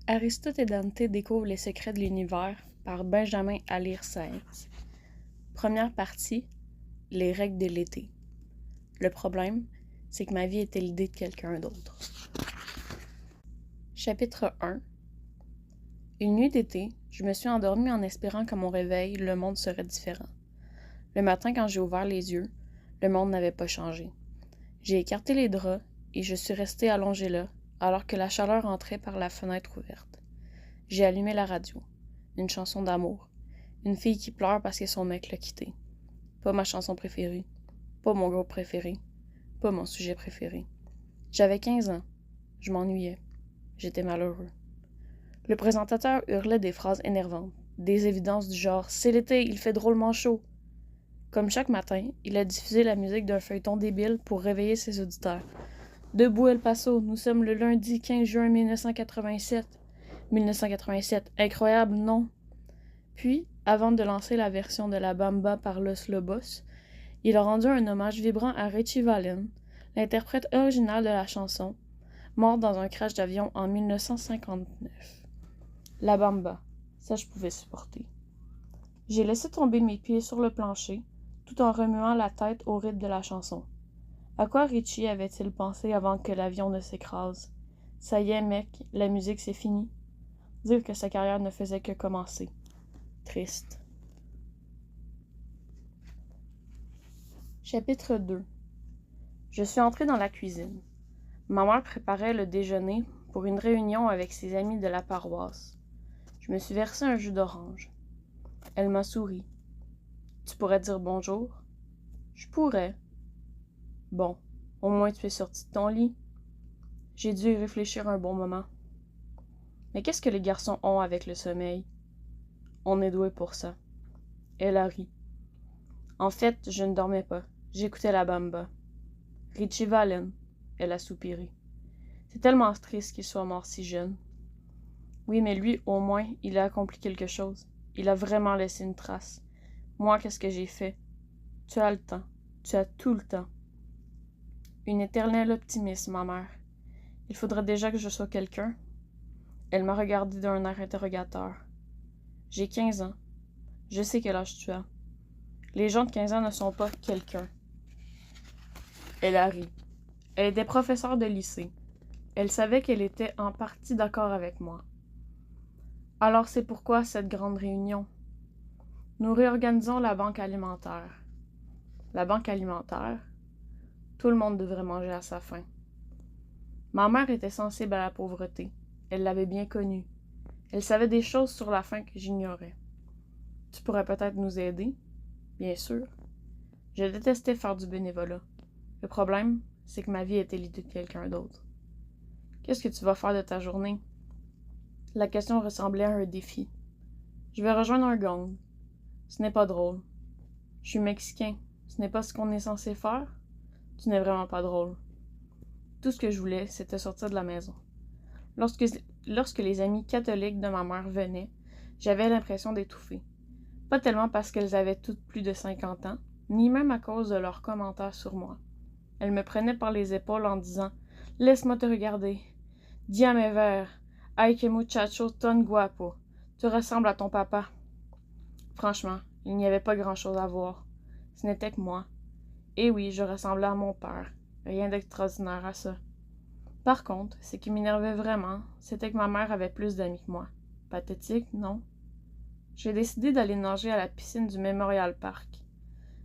Aristote et Dante découvrent les secrets de l'univers par Benjamin Alire Sáenz. Première partie, les règles de l'été. Le problème, c'est que ma vie était l'idée de quelqu'un d'autre. Chapitre 1. Une nuit d'été, je me suis endormie en espérant qu'à mon réveil, le monde serait différent. Le matin, quand j'ai ouvert les yeux, le monde n'avait pas changé. J'ai écarté les draps et je suis restée allongée là, alors que la chaleur entrait par la fenêtre ouverte. J'ai allumé la radio. Une chanson d'amour. Une fille qui pleure parce que son mec l'a quittée. Pas ma chanson préférée. Pas mon groupe préféré. Pas mon sujet préféré. J'avais 15 ans. Je m'ennuyais. J'étais malheureux. Le présentateur hurlait des phrases énervantes, des évidences du genre « C'est l'été, il fait drôlement chaud ». Comme chaque matin, il a diffusé la musique d'un feuilleton débile pour réveiller ses auditeurs. « Debout El Paso, nous sommes le lundi 15 juin 1987. » 1987, incroyable, non? Puis, avant de lancer la version de la Bamba par Los Lobos, il a rendu un hommage vibrant à Richie Valens, l'interprète original de la chanson, mort dans un crash d'avion en 1959. La Bamba, ça je pouvais supporter. J'ai laissé tomber mes pieds sur le plancher, tout en remuant la tête au rythme de la chanson. À quoi Richie avait-il pensé avant que l'avion ne s'écrase? Ça y est, mec, la musique c'est fini. Dire que sa carrière ne faisait que commencer. Triste. Chapitre 2. Je suis entrée dans la cuisine. Ma mère préparait le déjeuner pour une réunion avec ses amis de la paroisse. Je me suis versé un jus d'orange. Elle m'a souri. Tu pourrais dire bonjour? Je pourrais. Bon, au moins tu es sortie de ton lit. J'ai dû y réfléchir un bon moment. Mais qu'est-ce que les garçons ont avec le sommeil? On est doué pour ça. Elle a ri. En fait, je ne dormais pas. J'écoutais la Bamba. Richie Valens, elle a soupiré. C'est tellement triste qu'il soit mort si jeune. Oui, mais lui, au moins, il a accompli quelque chose. Il a vraiment laissé une trace. Moi, qu'est-ce que j'ai fait? Tu as le temps. Tu as tout le temps. Une éternelle optimiste, ma mère. Il faudrait déjà que je sois quelqu'un. Elle m'a regardé d'un air interrogateur. J'ai 15 ans. Je sais quel âge tu as. Les gens de 15 ans ne sont pas quelqu'un. Elle a ri. Elle était professeure de lycée. Elle savait qu'elle était en partie d'accord avec moi. Alors c'est pourquoi cette grande réunion? Nous réorganisons la banque alimentaire. La banque alimentaire? Tout le monde devrait manger à sa faim. Ma mère était sensible à la pauvreté. Elle l'avait bien connue. Elle savait des choses sur la faim que j'ignorais. Tu pourrais peut-être nous aider? Bien sûr. Je détestais faire du bénévolat. Le problème, c'est que ma vie était l'idée de quelqu'un d'autre. Qu'est-ce que tu vas faire de ta journée? La question ressemblait à un défi. Je vais rejoindre un gang. Ce n'est pas drôle. Je suis mexicain. Ce n'est pas ce qu'on est censé faire? Tu n'es vraiment pas drôle. Tout ce que je voulais, c'était sortir de la maison. Lorsque les amies catholiques de ma mère venaient, j'avais l'impression d'étouffer. Pas tellement parce qu'elles avaient toutes plus de 50 ans, ni même à cause de leurs commentaires sur moi. Elles me prenaient par les épaules en disant « Laisse-moi te regarder. Dis à mes vers. Ay que muchacho tan guapo. Tu ressembles à ton papa. » Franchement, il n'y avait pas grand-chose à voir. Ce n'était que moi. Et oui, je ressemblais à mon père. Rien d'extraordinaire à ça. Par contre, ce qui m'énervait vraiment, c'était que ma mère avait plus d'amis que moi. Pathétique, non? J'ai décidé d'aller nager à la piscine du Memorial Park.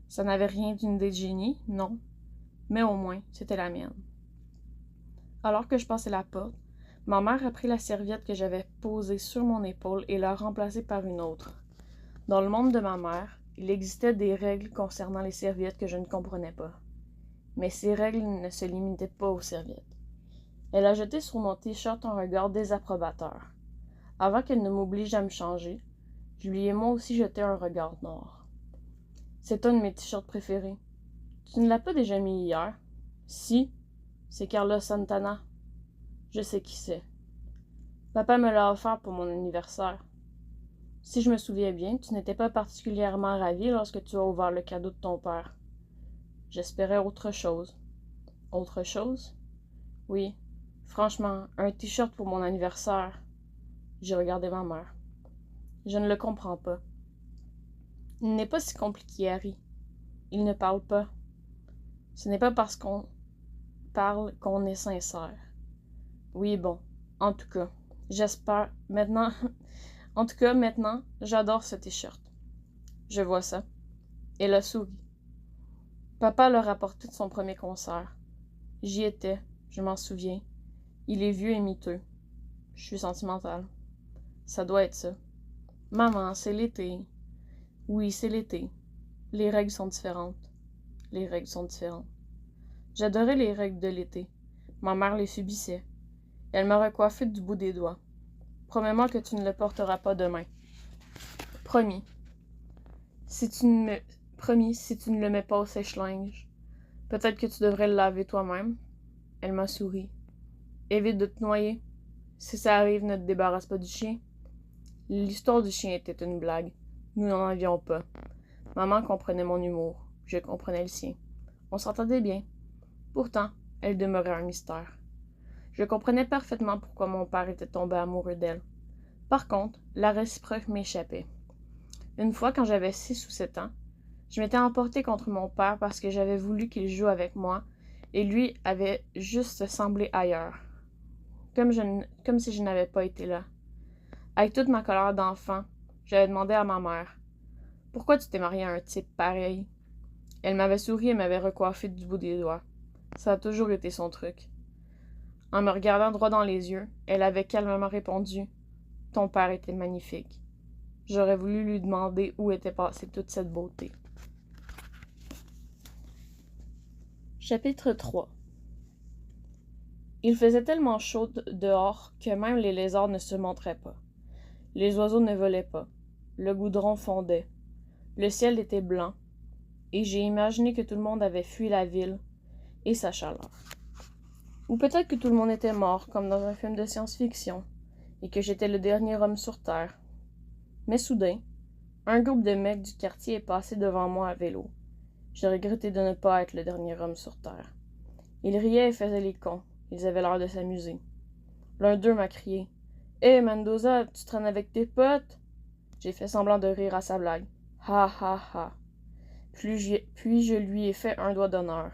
Ça n'avait rien d'une idée de génie, non. Mais au moins, c'était la mienne. Alors que je passais la porte, ma mère a pris la serviette que j'avais posée sur mon épaule et l'a remplacée par une autre. Dans le monde de ma mère, il existait des règles concernant les serviettes que je ne comprenais pas. Mais ces règles ne se limitaient pas aux serviettes. Elle a jeté sur mon t-shirt un regard désapprobateur. Avant qu'elle ne m'oblige à me changer, je lui ai moi aussi jeté un regard noir. C'est un de mes t-shirts préférés. Tu ne l'as pas déjà mis hier? Si, c'est Carlos Santana. Je sais qui c'est. Papa me l'a offert pour mon anniversaire. Si je me souviens bien, tu n'étais pas particulièrement ravi lorsque tu as ouvert le cadeau de ton père. J'espérais autre chose. Autre chose? Oui. Franchement, un t-shirt pour mon anniversaire. J'ai regardé ma mère. Je ne le comprends pas. Il n'est pas si compliqué, Harry. Il ne parle pas. Ce n'est pas parce qu'on parle qu'on est sincère. Oui, bon. En tout cas, j'espère maintenant... En tout cas, maintenant, j'adore ce t-shirt. Je vois ça. Elle a souri. Papa leur a apporté de son premier concert. J'y étais, je m'en souviens. Il est vieux et miteux. Je suis sentimentale. Ça doit être ça. Maman, c'est l'été. Oui, c'est l'été. Les règles sont différentes. Les règles sont différentes. J'adorais les règles de l'été. Ma mère les subissait. Elle m'a recoiffé du bout des doigts. Promets-moi que tu ne le porteras pas demain. Promis. Promis, si tu ne le mets pas au sèche-linge. Peut-être que tu devrais le laver toi-même. Elle m'a souri. Évite de te noyer. Si ça arrive, ne te débarrasse pas du chien. L'histoire du chien était une blague. Nous n'en avions pas. Maman comprenait mon humour. Je comprenais le sien. On s'entendait bien. Pourtant, elle demeurait un mystère. Je comprenais parfaitement pourquoi mon père était tombé amoureux d'elle. Par contre, la réciproque m'échappait. Une fois, quand j'avais 6 ou 7 ans, je m'étais emportée contre mon père parce que j'avais voulu qu'il joue avec moi et lui avait juste semblé ailleurs. Comme si je n'avais pas été là. Avec toute ma colère d'enfant, j'avais demandé à ma mère « Pourquoi tu t'es mariée à un type pareil? » Elle m'avait souri et m'avait recoiffé du bout des doigts. Ça a toujours été son truc. En me regardant droit dans les yeux, elle avait calmement répondu « Ton père était magnifique. » J'aurais voulu lui demander où était passée toute cette beauté. Chapitre 3. Il faisait tellement chaud dehors que même les lézards ne se montraient pas. Les oiseaux ne volaient pas. Le goudron fondait. Le ciel était blanc. Et j'ai imaginé que tout le monde avait fui la ville et sa chaleur. Ou peut-être que tout le monde était mort, comme dans un film de science-fiction, et que j'étais le dernier homme sur Terre. Mais soudain, un groupe de mecs du quartier est passé devant moi à vélo. J'ai regretté de ne pas être le dernier homme sur Terre. Ils riaient et faisaient les cons. Ils avaient l'air de s'amuser. L'un d'eux m'a crié « Hé, Mendoza, tu traînes avec tes potes? » J'ai fait semblant de rire à sa blague. Ha ha ha. Puis je lui ai fait un doigt d'honneur.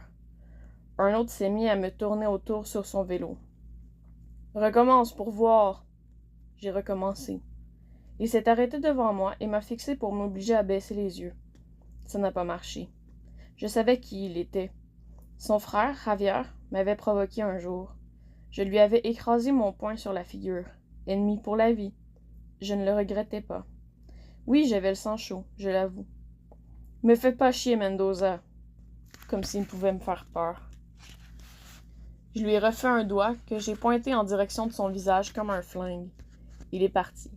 Un autre s'est mis à me tourner autour sur son vélo. Recommence pour voir. J'ai recommencé. Il s'est arrêté devant moi et m'a fixé pour m'obliger à baisser les yeux. Ça n'a pas marché. Je savais qui il était. Son frère, Javier, m'avait provoqué un jour. Je lui avais écrasé mon poing sur la figure. Ennemi pour la vie. Je ne le regrettais pas. Oui, j'avais le sang chaud, je l'avoue. Me fais pas chier, Mendoza. Comme s'il pouvait me faire peur. Je lui ai refait un doigt que j'ai pointé en direction de son visage comme un flingue. Il est parti.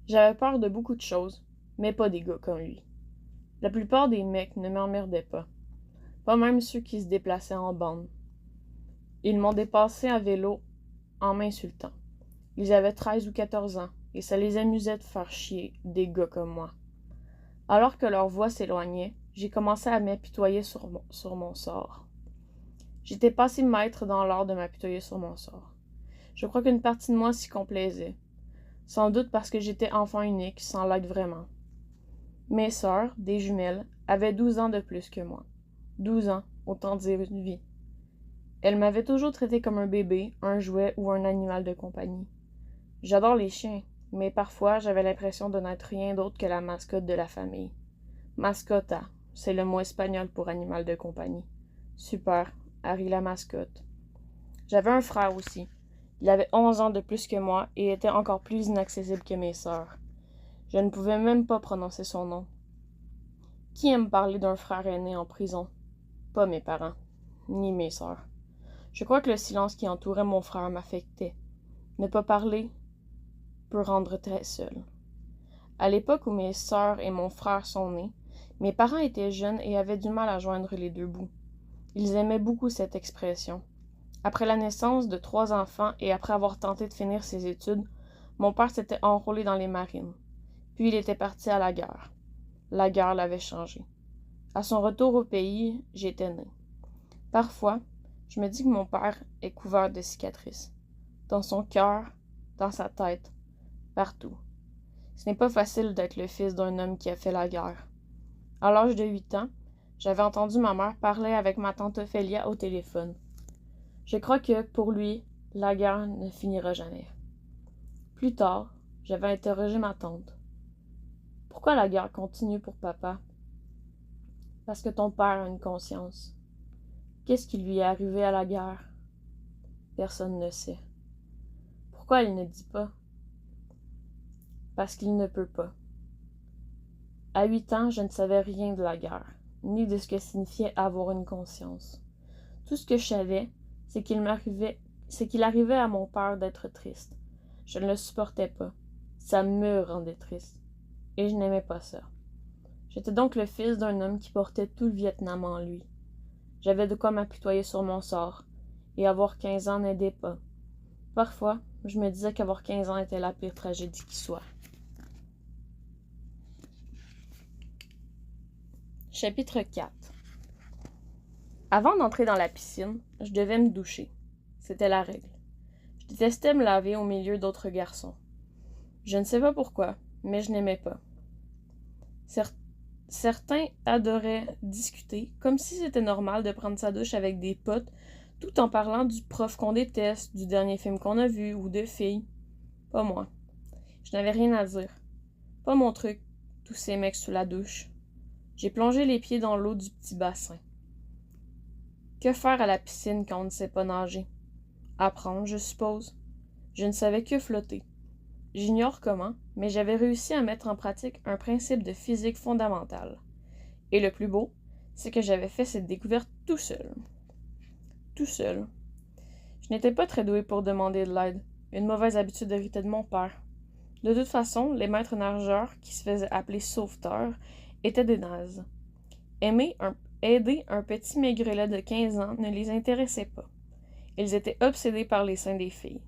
J'avais peur de beaucoup de choses, mais pas des gars comme lui. La plupart des mecs ne m'emmerdaient pas. Pas même ceux qui se déplaçaient en bande. Ils m'ont dépassé à vélo en m'insultant. Ils avaient 13 ou 14 ans, et ça les amusait de faire chier des gars comme moi. Alors que leur voix s'éloignait, j'ai commencé à m'apitoyer sur mon sort. J'étais pas si maître dans l'art de m'apitoyer sur mon sort. Je crois qu'une partie de moi s'y complaisait. Sans doute parce que j'étais enfant unique, sans l'être vraiment. Mes sœurs, des jumelles, avaient 12 ans de plus que moi. 12 ans, autant dire une vie. Elles m'avaient toujours traité comme un bébé, un jouet ou un animal de compagnie. J'adore les chiens, mais parfois j'avais l'impression de n'être rien d'autre que la mascotte de la famille. Mascota, c'est le mot espagnol pour animal de compagnie. Super, Harry la mascotte. J'avais un frère aussi. Il avait 11 ans de plus que moi et était encore plus inaccessible que mes sœurs. Je ne pouvais même pas prononcer son nom. Qui aime parler d'un frère aîné en prison? Pas mes parents, ni mes sœurs. Je crois que le silence qui entourait mon frère m'affectait. Ne pas parler peut rendre très seul. À l'époque où mes sœurs et mon frère sont nés, mes parents étaient jeunes et avaient du mal à joindre les deux bouts. Ils aimaient beaucoup cette expression. Après la naissance de 3 enfants et après avoir tenté de finir ses études, mon père s'était enrôlé dans les marines. Puis il était parti à la guerre. La guerre l'avait changé. À son retour au pays, j'étais née. Parfois, je me dis que mon père est couvert de cicatrices. Dans son cœur, dans sa tête, partout. Ce n'est pas facile d'être le fils d'un homme qui a fait la guerre. À l'âge de 8 ans, j'avais entendu ma mère parler avec ma tante Ophélia au téléphone. Je crois que, pour lui, la guerre ne finira jamais. Plus tard, j'avais interrogé ma tante. « Pourquoi la guerre continue pour papa? » « Parce que ton père a une conscience. » « Qu'est-ce qui lui est arrivé à la guerre? » Personne ne sait. « Pourquoi il ne dit pas? » Parce qu'il ne peut pas. À 8 ans, je ne savais rien de la guerre, ni de ce que signifiait avoir une conscience. Tout ce que je savais, c'est qu'il arrivait à mon père d'être triste. Je ne le supportais pas. Ça me rendait triste. Et je n'aimais pas ça. J'étais donc le fils d'un homme qui portait tout le Vietnam en lui. J'avais de quoi m'apitoyer sur mon sort, et avoir 15 ans n'aidait pas. Parfois, je me disais qu'avoir 15 ans était la pire tragédie qui soit. Chapitre 4. Avant d'entrer dans la piscine, je devais me doucher. C'était la règle. Je détestais me laver au milieu d'autres garçons. Je ne sais pas pourquoi, mais je n'aimais pas. Certains adoraient discuter, comme si c'était normal de prendre sa douche avec des potes, tout en parlant du prof qu'on déteste, du dernier film qu'on a vu, ou de filles. Pas moi. Je n'avais rien à dire. Pas mon truc, tous ces mecs sous la douche. J'ai plongé les pieds dans l'eau du petit bassin. Que faire à la piscine quand on ne sait pas nager? Apprendre, je suppose. Je ne savais que flotter. J'ignore comment, mais j'avais réussi à mettre en pratique un principe de physique fondamentale. Et le plus beau, c'est que j'avais fait cette découverte tout seul. Tout seul. Je n'étais pas très doué pour demander de l'aide. Une mauvaise habitude héritée de mon père. De toute façon, les maîtres nageurs, qui se faisaient appeler sauveteurs, étaient des nazes. Aider un petit maigrelet de 15 ans ne les intéressait pas. Ils étaient obsédés par les seins des filles.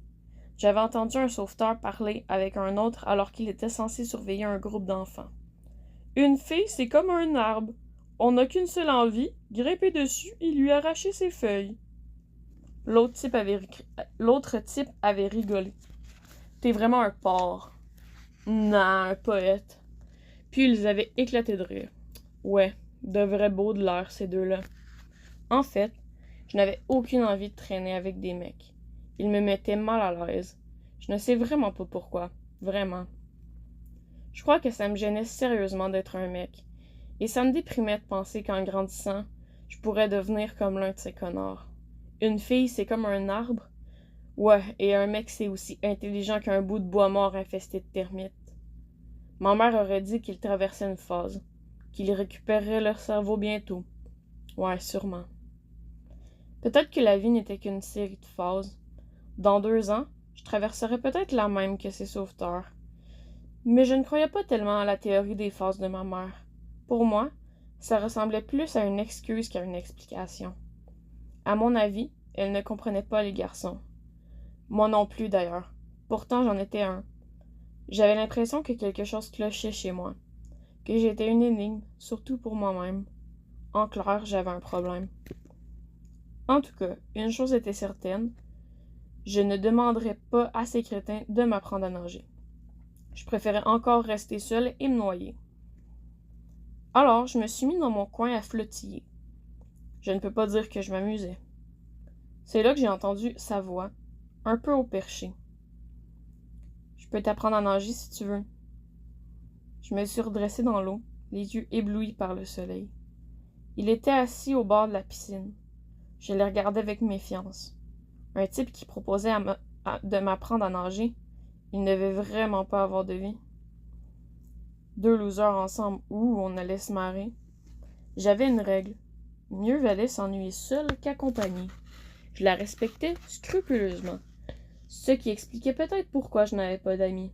J'avais entendu un sauveteur parler avec un autre alors qu'il était censé surveiller un groupe d'enfants. « Une fille, c'est comme un arbre. On n'a qu'une seule envie, grimper dessus et lui arracher ses feuilles. » L'autre type avait rigolé. « T'es vraiment un porc. »« Non, un poète. » Puis ils avaient éclaté de rire. Ouais, de vrais beaux de l'air, ces deux-là. En fait, je n'avais aucune envie de traîner avec des mecs. Ils me mettaient mal à l'aise. Je ne sais vraiment pas pourquoi. Vraiment. Je crois que ça me gênait sérieusement d'être un mec. Et ça me déprimait de penser qu'en grandissant, je pourrais devenir comme l'un de ces connards. Une fille, c'est comme un arbre. Ouais, et un mec, c'est aussi intelligent qu'un bout de bois mort infesté de termites. Ma mère aurait dit qu'il traversait une phase, qu'il récupérerait leur cerveau bientôt. Ouais, sûrement. Peut-être que la vie n'était qu'une série de phases. Dans 2 ans, je traverserais peut-être la même que ces sauveteurs. Mais je ne croyais pas tellement à la théorie des phases de ma mère. Pour moi, ça ressemblait plus à une excuse qu'à une explication. À mon avis, elle ne comprenait pas les garçons. Moi non plus, d'ailleurs. Pourtant, j'en étais un. J'avais l'impression que quelque chose clochait chez moi, que j'étais une énigme, surtout pour moi-même. En clair, j'avais un problème. En tout cas, une chose était certaine, je ne demanderais pas à ces crétins de m'apprendre à nager. Je préférais encore rester seule et me noyer. Alors, je me suis mis dans mon coin à flottiller. Je ne peux pas dire que je m'amusais. C'est là que j'ai entendu sa voix, un peu au perché. « Je peux t'apprendre à nager si tu veux. » Je me suis redressée dans l'eau, les yeux éblouis par le soleil. Il était assis au bord de la piscine. Je le regardais avec méfiance. Un type qui proposait de m'apprendre à nager, il ne devait vraiment pas avoir de vie. 2 losers ensemble, on allait se marrer. J'avais une règle. Mieux valait s'ennuyer seul qu'accompagné. Je la respectais scrupuleusement. Ce qui expliquait peut-être pourquoi je n'avais pas d'amis.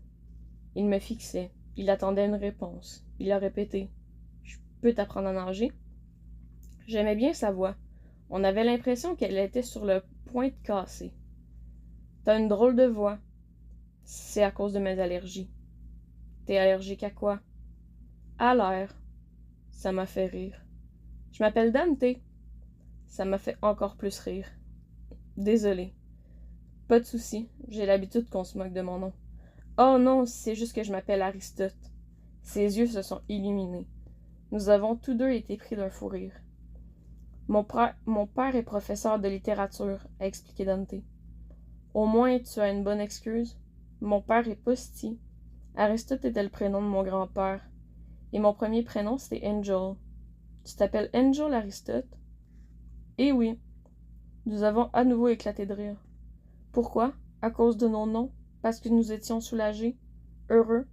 Il me fixait. Il attendait une réponse. Il a répété. « Je peux t'apprendre à nager? » J'aimais bien sa voix. On avait l'impression qu'elle était sur le point de casser. « T'as une drôle de voix. » « C'est à cause de mes allergies. »« T'es allergique à quoi? »« À l'air. » Ça m'a fait rire. « Je m'appelle Dante. » Ça m'a fait encore plus rire. « Désolée. » Pas de souci, j'ai l'habitude qu'on se moque de mon nom. Oh non, c'est juste que je m'appelle Aristote. Ses yeux se sont illuminés. Nous avons tous deux été pris d'un fou rire. Mon père est professeur de littérature, a expliqué Dante. Au moins, tu as une bonne excuse. Mon père est posti. Aristote était le prénom de mon grand-père. Et mon premier prénom, c'était Angel. Tu t'appelles Angel Aristote? Eh oui. Nous avons à nouveau éclaté de rire. Pourquoi? À cause de nos noms? Parce que nous étions soulagés? Heureux?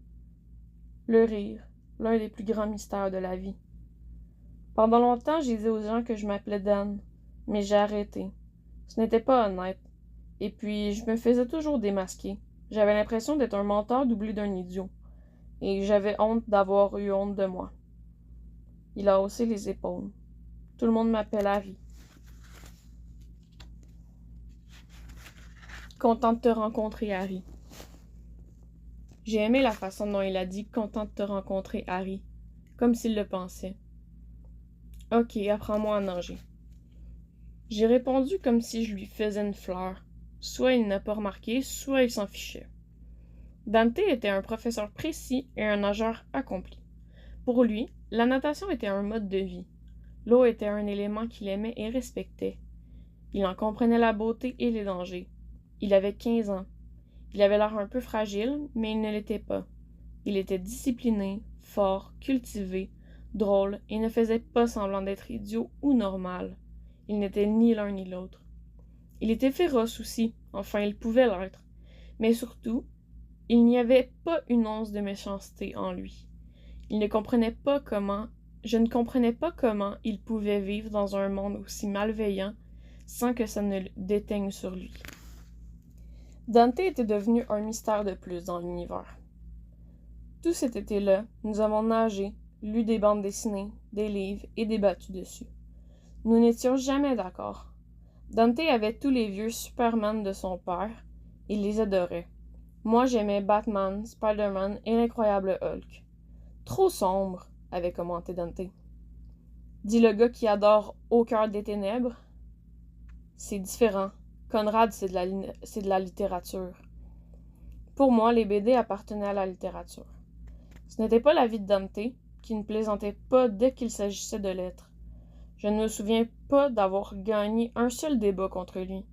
Le rire, l'un des plus grands mystères de la vie. Pendant longtemps, j'ai dit aux gens que je m'appelais Dan, mais j'ai arrêté. Ce n'était pas honnête. Et puis, je me faisais toujours démasquer. J'avais l'impression d'être un menteur doublé d'un idiot. Et j'avais honte d'avoir eu honte de moi. Il a haussé les épaules. Tout le monde m'appelle Harry. Content de te rencontrer, Harry. J'ai aimé la façon dont il a dit « content de te rencontrer, Harry », comme s'il le pensait. « Ok, apprends-moi à nager. » J'ai répondu comme si je lui faisais une fleur. Soit il n'a pas remarqué, soit il s'en fichait. Dante était un professeur précis et un nageur accompli. Pour lui, la natation était un mode de vie. L'eau était un élément qu'il aimait et respectait. Il en comprenait la beauté et les dangers. Il avait 15 ans. Il avait l'air un peu fragile, mais il ne l'était pas. Il était discipliné, fort, cultivé, drôle et ne faisait pas semblant d'être idiot ou normal. Il n'était ni l'un ni l'autre. Il était féroce aussi, enfin il pouvait l'être. Mais surtout, il n'y avait pas une once de méchanceté en lui. Je ne comprenais pas comment il pouvait vivre dans un monde aussi malveillant sans que ça ne déteigne sur lui. Dante était devenu un mystère de plus dans l'univers. Tout cet été-là, nous avons nagé, lu des bandes dessinées, des livres et débattu dessus. Nous n'étions jamais d'accord. Dante avait tous les vieux Superman de son père. Il les adorait. Moi, j'aimais Batman, Spider-Man et l'incroyable Hulk. Trop sombre, avait commenté Dante. Dit le gars qui adore Au cœur des ténèbres. C'est différent. Conrad, c'est de la littérature. Pour moi, les BD appartenaient à la littérature. Ce n'était pas la vie de Dante, qui ne plaisantait pas dès qu'il s'agissait de lettres. Je ne me souviens pas d'avoir gagné un seul débat contre lui.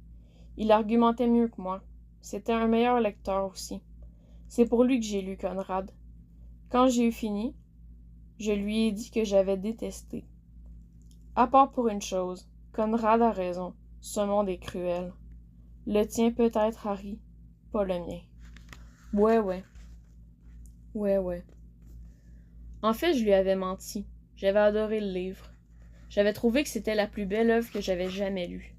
Il argumentait mieux que moi. C'était un meilleur lecteur aussi. C'est pour lui que j'ai lu Conrad. Quand j'ai eu fini, je lui ai dit que j'avais détesté. À part pour une chose, Conrad a raison. Ce monde est cruel. Le tien peut-être, Harry, pas le mien. Ouais. En fait, je lui avais menti. J'avais adoré le livre. J'avais trouvé que c'était la plus belle œuvre que j'avais jamais lue.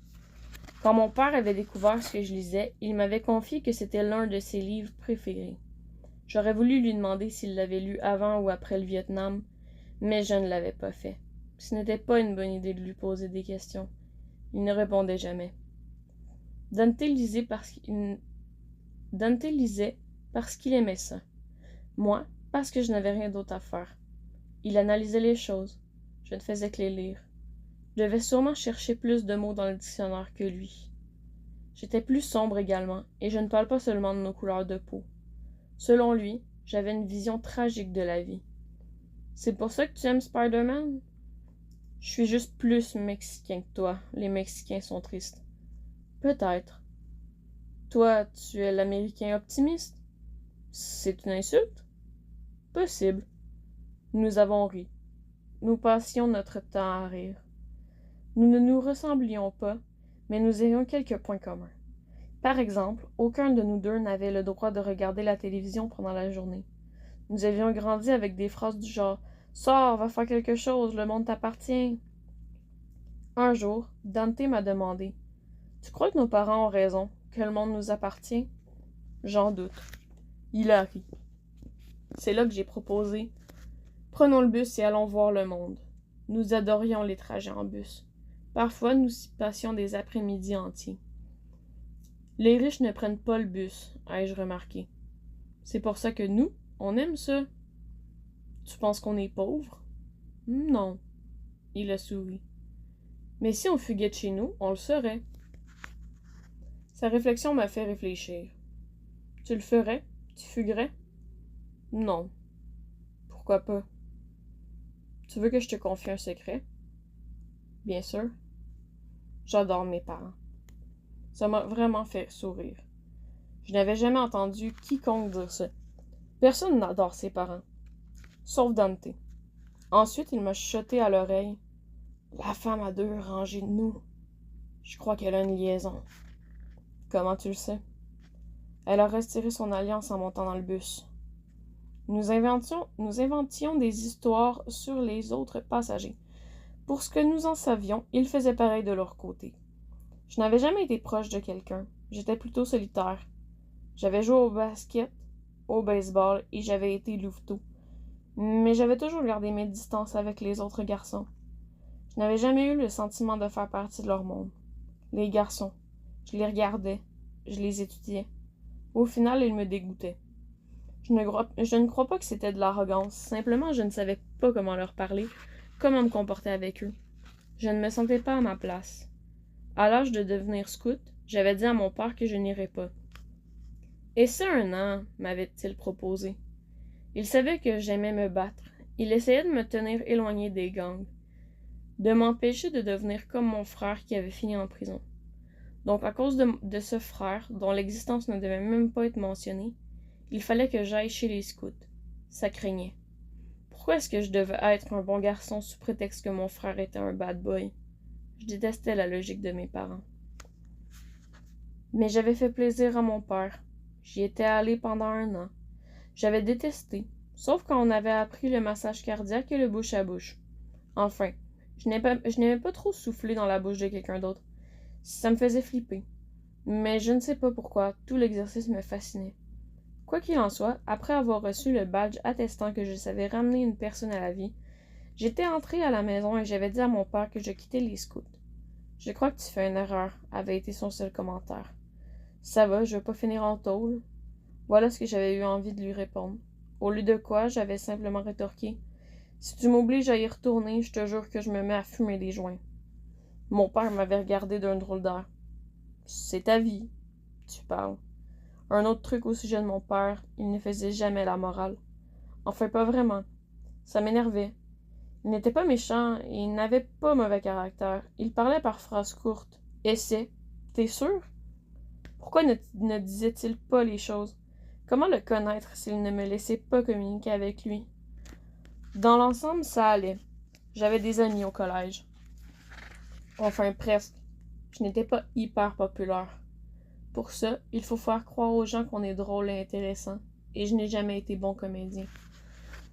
Quand mon père avait découvert ce que je lisais, il m'avait confié que c'était l'un de ses livres préférés. J'aurais voulu lui demander s'il l'avait lu avant ou après le Vietnam, mais je ne l'avais pas fait. Ce n'était pas une bonne idée de lui poser des questions. Il ne répondait jamais. Dante lisait parce qu'il aimait ça. Moi, parce que je n'avais rien d'autre à faire. Il analysait les choses. Je ne faisais que les lire. Je devais sûrement chercher plus de mots dans le dictionnaire que lui. J'étais plus sombre également, et je ne parle pas seulement de nos couleurs de peau. Selon lui, j'avais une vision tragique de la vie. C'est pour ça que tu aimes Spider-Man? Je suis juste plus mexicain que toi. Les Mexicains sont tristes. Peut-être. Toi, tu es l'Américain optimiste? C'est une insulte? Possible. Nous avons ri. Nous passions notre temps à rire. Nous ne nous ressemblions pas, mais nous avions quelques points communs. Par exemple, aucun de nous deux n'avait le droit de regarder la télévision pendant la journée. Nous avions grandi avec des phrases du genre « Sors, va faire quelque chose, le monde t'appartient ». Un jour, Dante m'a demandé « Tu crois que nos parents ont raison, que le monde nous appartient ?» J'en doute. Il a ri. C'est là que j'ai proposé « Prenons le bus et allons voir le monde ». Nous adorions les trajets en bus. Parfois, nous y passions des après-midi entiers. Les riches ne prennent pas le bus, ai-je remarqué. C'est pour ça que nous, on aime ça. Tu penses qu'on est pauvres? Non. Il a souri. Mais si on fuguait de chez nous, on le serait. Sa réflexion m'a fait réfléchir. Tu le ferais? Tu fuguerais? Non. Pourquoi pas? Tu veux que je te confie un secret? Bien sûr. J'adore mes parents. Ça m'a vraiment fait sourire. Je n'avais jamais entendu quiconque dire ça. Personne n'adore ses parents. Sauf Dante. Ensuite, il m'a chuchoté à l'oreille. La femme a 2 rangées de nous. Je crois qu'elle a une liaison. Comment tu le sais? Elle a retiré son alliance en montant dans le bus. Nous inventions des histoires sur les autres passagers. Pour ce que nous en savions, ils faisaient pareil de leur côté. Je n'avais jamais été proche de quelqu'un. J'étais plutôt solitaire. J'avais joué au basket, au baseball et j'avais été louveteau. Mais j'avais toujours gardé mes distances avec les autres garçons. Je n'avais jamais eu le sentiment de faire partie de leur monde. Les garçons, je les regardais, je les étudiais. Au final, ils me dégoûtaient. Je ne crois pas que c'était de l'arrogance, simplement je ne savais pas comment leur parler, comment me comporter avec eux. Je ne me sentais pas à ma place. À l'âge de devenir scout, j'avais dit à mon père que je n'irais pas. Et c'est 1 an, m'avait-il proposé. Il savait que j'aimais me battre. Il essayait de me tenir éloigné des gangs, de m'empêcher de devenir comme mon frère qui avait fini en prison. Donc à cause de ce frère, dont l'existence ne devait même pas être mentionnée, il fallait que j'aille chez les scouts. Ça craignait. Pourquoi est-ce que je devais être un bon garçon sous prétexte que mon frère était un bad boy? Je détestais la logique de mes parents. Mais j'avais fait plaisir à mon père. J'y étais allé pendant 1 an. J'avais détesté, sauf quand on avait appris le massage cardiaque et le bouche à bouche. Enfin, je n'aimais pas trop souffler dans la bouche de quelqu'un d'autre. Ça me faisait flipper. Mais je ne sais pas pourquoi, tout l'exercice me fascinait. Quoi qu'il en soit, après avoir reçu le badge attestant que je savais ramener une personne à la vie, j'étais entrée à la maison et j'avais dit à mon père que je quittais les scouts. « Je crois que tu fais une erreur », avait été son seul commentaire. « Ça va, je vais pas finir en tôle. » Voilà ce que j'avais eu envie de lui répondre. Au lieu de quoi, j'avais simplement rétorqué. « Si tu m'obliges à y retourner, je te jure que je me mets à fumer des joints. » Mon père m'avait regardé d'un drôle d'air. « C'est ta vie. Tu parles. » Un autre truc au sujet de mon père, il ne faisait jamais la morale. Enfin, pas vraiment. Ça m'énervait. Il n'était pas méchant et il n'avait pas mauvais caractère. Il parlait par phrases courtes. « Essaie. T'es sûr? » Pourquoi ne disait-il pas les choses? Comment le connaître s'il ne me laissait pas communiquer avec lui? Dans l'ensemble, ça allait. J'avais des amis au collège. Enfin, presque. Je n'étais pas hyper populaire. Pour ça, il faut faire croire aux gens qu'on est drôle et intéressant, et je n'ai jamais été bon comédien.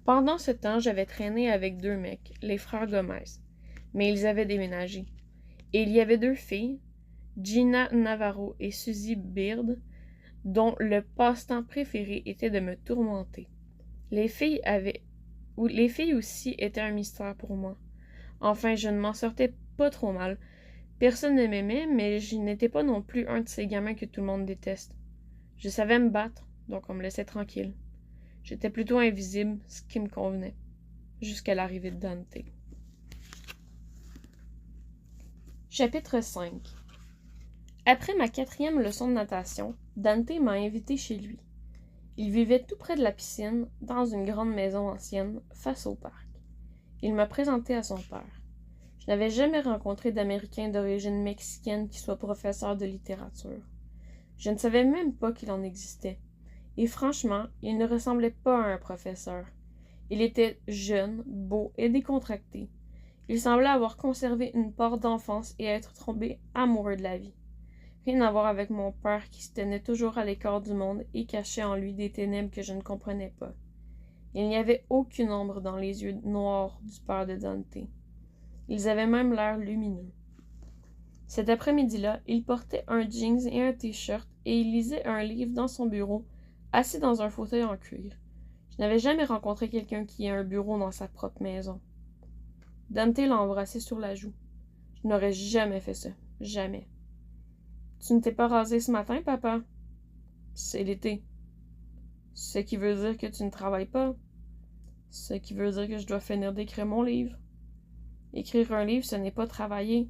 Pendant ce temps, j'avais traîné avec 2 mecs, les frères Gomez, mais ils avaient déménagé. Et il y avait 2 filles, Gina Navarro et Suzy Beard, dont le passe-temps préféré était de me tourmenter. Les filles aussi étaient un mystère pour moi. Enfin, je ne m'en sortais pas trop mal. Personne ne m'aimait, mais je n'étais pas non plus un de ces gamins que tout le monde déteste. Je savais me battre, donc on me laissait tranquille. J'étais plutôt invisible, ce qui me convenait, jusqu'à l'arrivée de Dante. Chapitre 5. Après ma 4e leçon de natation, Dante m'a invité chez lui. Il vivait tout près de la piscine, dans une grande maison ancienne, face au parc. Il m'a présenté à son père. Je n'avais jamais rencontré d'Américain d'origine mexicaine qui soit professeur de littérature. Je ne savais même pas qu'il en existait. Et franchement, il ne ressemblait pas à un professeur. Il était jeune, beau et décontracté. Il semblait avoir conservé une part d'enfance et être tombé amoureux de la vie. Rien à voir avec mon père qui se tenait toujours à l'écart du monde et cachait en lui des ténèbres que je ne comprenais pas. Il n'y avait aucune ombre dans les yeux noirs du père de Dante. Ils avaient même l'air lumineux. Cet après-midi-là, il portait un jeans et un t-shirt et il lisait un livre dans son bureau, assis dans un fauteuil en cuir. Je n'avais jamais rencontré quelqu'un qui ait un bureau dans sa propre maison. Dante l'a embrassé sur la joue. Je n'aurais jamais fait ça. Jamais. « Tu ne t'es pas rasé ce matin, papa? »« C'est l'été. »« Ce qui veut dire que tu ne travailles pas. »« Ce qui veut dire que je dois finir d'écrire mon livre. » Écrire un livre, ce n'est pas travailler.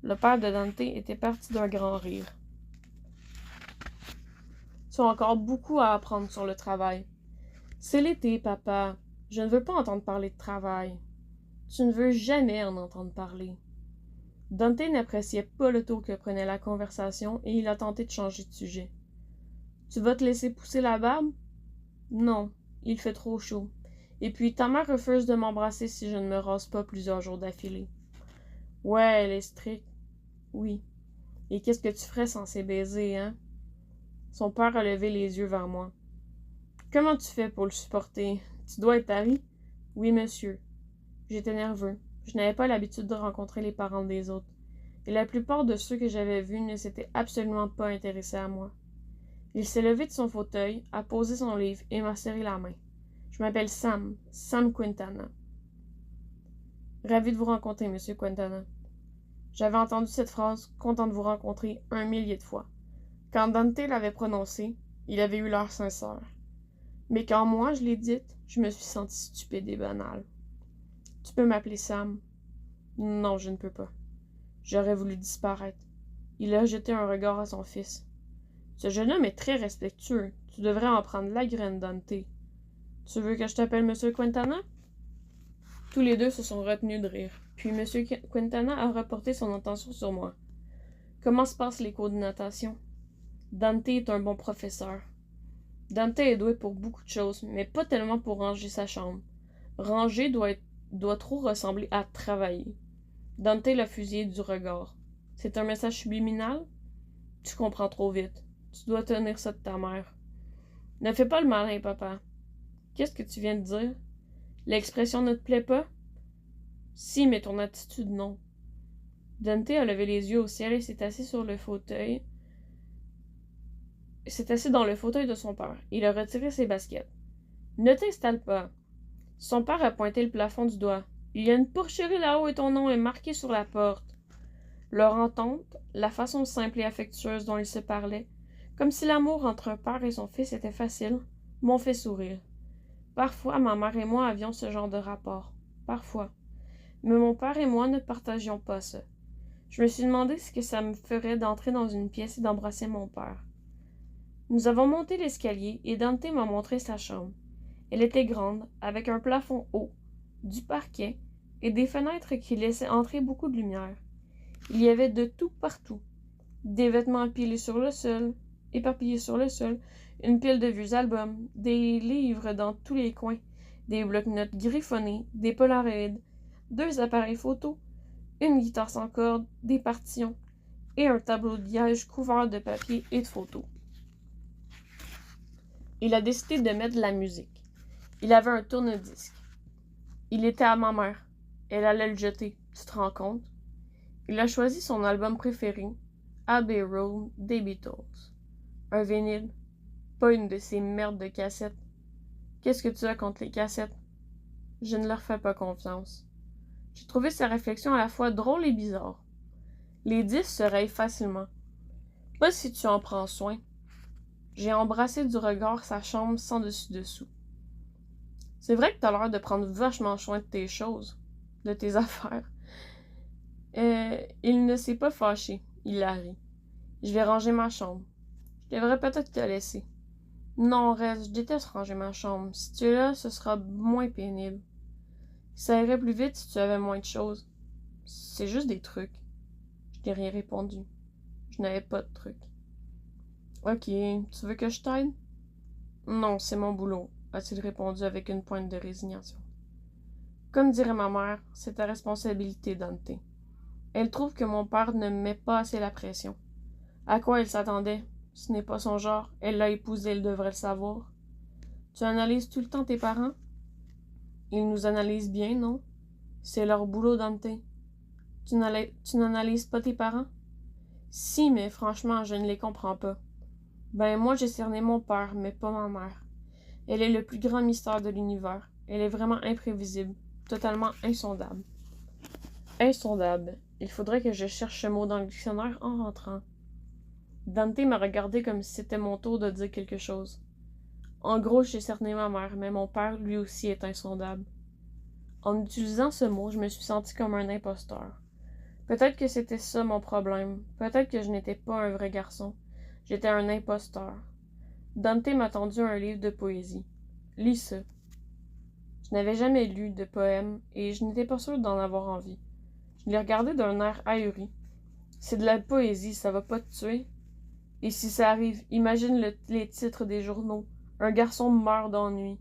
Le père de Dante était parti d'un grand rire. Tu as encore beaucoup à apprendre sur le travail. C'est l'été, papa. Je ne veux pas entendre parler de travail. Tu ne veux jamais en entendre parler. Dante n'appréciait pas le tour que prenait la conversation et il a tenté de changer de sujet. Tu vas te laisser pousser la barbe? Non, il fait trop chaud. Et puis ta mère refuse de m'embrasser si je ne me rase pas plusieurs jours d'affilée. Ouais, elle est stricte. Oui. Et qu'est-ce que tu ferais sans ces baisers, hein? Son père a levé les yeux vers moi. Comment tu fais pour le supporter? Tu dois être Harry? Oui, monsieur. J'étais nerveux. Je n'avais pas l'habitude de rencontrer les parents des autres. Et la plupart de ceux que j'avais vus ne s'étaient absolument pas intéressés à moi. Il s'est levé de son fauteuil, a posé son livre et m'a serré la main. Je m'appelle Sam, Sam Quintana. Ravi de vous rencontrer, monsieur Quintana. J'avais entendu cette phrase, content de vous rencontrer, 1 millier de fois. Quand Dante l'avait prononcée, il avait eu l'air sincère. Mais quand moi je l'ai dite, je me suis sentie stupide et banale. Tu peux m'appeler Sam? Non, je ne peux pas. J'aurais voulu disparaître. Il a jeté un regard à son fils. Ce jeune homme est très respectueux. Tu devrais en prendre la graine, Dante. Tu veux que je t'appelle monsieur Quintana? Tous les deux se sont retenus de rire. Puis monsieur Quintana a reporté son attention sur moi. Comment se passent les cours de natation? Dante est un bon professeur. Dante est doué pour beaucoup de choses, mais pas tellement pour ranger sa chambre. Ranger doit trop ressembler à travailler. Dante l'a fusillé du regard. C'est un message subliminal? Tu comprends trop vite. Tu dois tenir ça de ta mère. Ne fais pas le malin, papa. Qu'est-ce que tu viens de dire? L'expression ne te plaît pas? Si, mais ton attitude, non. Dante a levé les yeux au ciel et s'est assis sur le fauteuil. S'est assis dans le fauteuil de son père. Il a retiré ses baskets. Ne t'installe pas. Son père a pointé le plafond du doigt. Il y a une porcherie là-haut et ton nom est marqué sur la porte. Leur entente, la façon simple et affectueuse dont ils se parlaient, comme si l'amour entre un père et son fils était facile, m'ont fait sourire. Parfois, ma mère et moi avions ce genre de rapport. Parfois. Mais mon père et moi ne partagions pas ça. Je me suis demandé ce que ça me ferait d'entrer dans une pièce et d'embrasser mon père. Nous avons monté l'escalier et Dante m'a montré sa chambre. Elle était grande, avec un plafond haut, du parquet et des fenêtres qui laissaient entrer beaucoup de lumière. Il y avait de tout partout. Des vêtements empilés sur le sol, éparpillés sur le sol, une pile de vieux albums, des livres dans tous les coins, des blocs-notes griffonnés, des polaroïdes, 2 appareils photo, une guitare sans corde, des partitions et un tableau de liège couvert de papier et de photos. Il a décidé de mettre de la musique. Il avait un tourne-disque. Il était à ma mère. Elle allait le jeter, tu te rends compte? Il a choisi son album préféré, Abbey Road des Beatles. Un vinyle, pas une de ces merdes de cassettes. Qu'est-ce que tu as contre les cassettes? Je ne leur fais pas confiance. J'ai trouvé sa réflexion à la fois drôle et bizarre. Les disques se rayent facilement. Pas si tu en prends soin. J'ai embrassé du regard sa chambre sans dessus-dessous. C'est vrai que t'as l'air de prendre vachement soin de tes choses, de tes affaires. Il ne s'est pas fâché, il a ri. Je vais ranger ma chambre. Je devrais peut-être te laisser. Non, reste, je déteste ranger ma chambre. Si tu es là, ce sera moins pénible. Ça irait plus vite si tu avais moins de choses. C'est juste des trucs. Je n'ai rien répondu. Je n'avais pas de trucs. Ok, tu veux que je t'aide? Non, c'est mon boulot, a-t-il répondu avec une pointe de résignation. Comme dirait ma mère, c'est ta responsabilité, Dante. Elle trouve que mon père ne me met pas assez la pression. À quoi elle s'attendait? Ce n'est pas son genre. Elle l'a épousé, elle devrait le savoir. Tu analyses tout le temps tes parents? Ils nous analysent bien, non? C'est leur boulot, Dante. Tu n'analyses pas tes parents? Si, mais franchement, je ne les comprends pas. Ben, moi, j'ai cerné mon père, mais pas ma mère. Elle est le plus grand mystère de l'univers. Elle est vraiment imprévisible, totalement insondable. Insondable. Il faudrait que je cherche ce mot dans le dictionnaire en rentrant. Dante m'a regardé comme si c'était mon tour de dire quelque chose. En gros, j'ai cerné ma mère, mais mon père, lui aussi, est insondable. En utilisant ce mot, je me suis senti comme un imposteur. Peut-être que c'était ça mon problème. Peut-être que je n'étais pas un vrai garçon. J'étais un imposteur. Dante m'a tendu un livre de poésie. Lis ça. Je n'avais jamais lu de poème et je n'étais pas sûre d'en avoir envie. Je l'ai regardé d'un air ahuri. C'est de la poésie, ça va pas te tuer. Et si ça arrive, imagine les titres des journaux. Un garçon meurt d'ennui.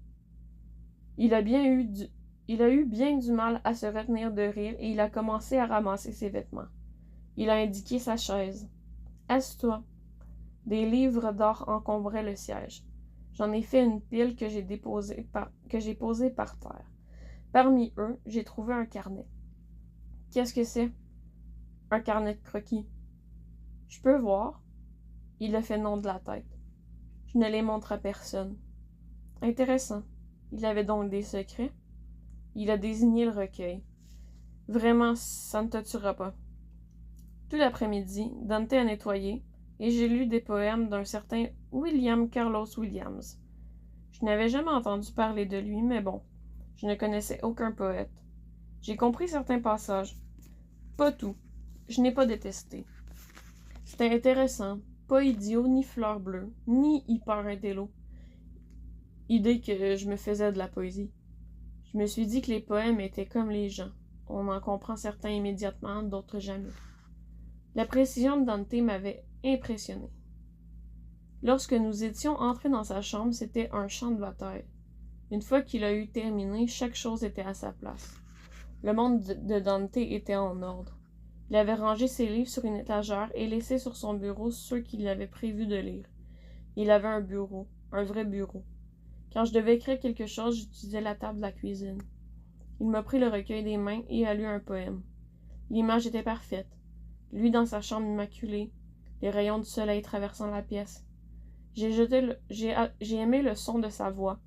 Il a eu bien du mal à se retenir de rire et il a commencé à ramasser ses vêtements. Il a indiqué sa chaise. Assieds-toi. Des livres d'or encombraient le siège. J'en ai fait une pile que j'ai posée par terre. Parmi eux, j'ai trouvé un carnet. Qu'est-ce que c'est? Un carnet de croquis. Je peux voir? Il a fait non de la tête. Je ne les montre à personne. Intéressant. Il avait donc des secrets? Il a désigné le recueil. Vraiment, ça ne te tuera pas. Tout l'après-midi, Dante a nettoyé, et j'ai lu des poèmes d'un certain William Carlos Williams. Je n'avais jamais entendu parler de lui, mais bon, je ne connaissais aucun poète. J'ai compris certains passages. Pas tout. Je n'ai pas détesté. C'était intéressant. Pas idiot, ni fleur bleue, ni hyper intello. Idée que je me faisais de la poésie. Je me suis dit que les poèmes étaient comme les gens. On en comprend certains immédiatement, d'autres jamais. La précision de Dante m'avait impressionné. Lorsque nous étions entrés dans sa chambre, c'était un champ de bataille. Une fois qu'il a eu terminé, chaque chose était à sa place. Le monde de Dante était en ordre. Il avait rangé ses livres sur une étagère et laissé sur son bureau ceux qu'il avait prévu de lire. Il avait un bureau, un vrai bureau. Quand je devais écrire quelque chose, j'utilisais la table de la cuisine. Il m'a pris le recueil des mains et a lu un poème. L'image était parfaite. Lui dans sa chambre immaculée, les rayons du soleil traversant la pièce. J'ai aimé le son de sa voix.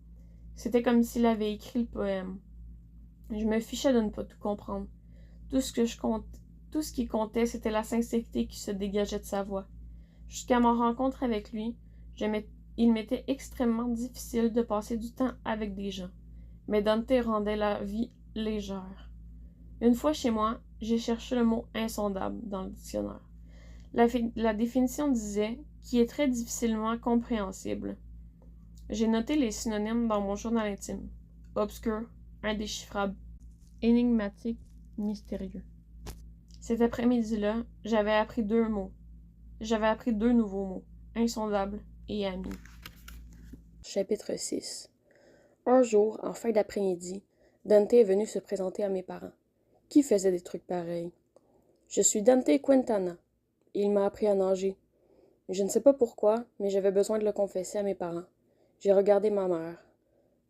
C'était comme s'il avait écrit le poème. Je me fichais de ne pas tout comprendre. Tout ce qui comptait, c'était la sincérité qui se dégageait de sa voix. Jusqu'à ma rencontre avec lui, il m'était extrêmement difficile de passer du temps avec des gens. Mais Dante rendait la vie légère. Une fois chez moi, j'ai cherché le mot insondable dans le dictionnaire. La définition disait qui est très difficilement compréhensible. J'ai noté les synonymes dans mon journal intime. Obscur, indéchiffrable, énigmatique, mystérieux. Cet après-midi-là, j'avais appris deux nouveaux mots, insondable et ami. Chapitre 6. Un jour, en fin d'après-midi, Dante est venu se présenter à mes parents. Qui faisait des trucs pareils? Je suis Dante Quintana. Il m'a appris à nager. Je ne sais pas pourquoi, mais j'avais besoin de le confesser à mes parents. J'ai regardé ma mère.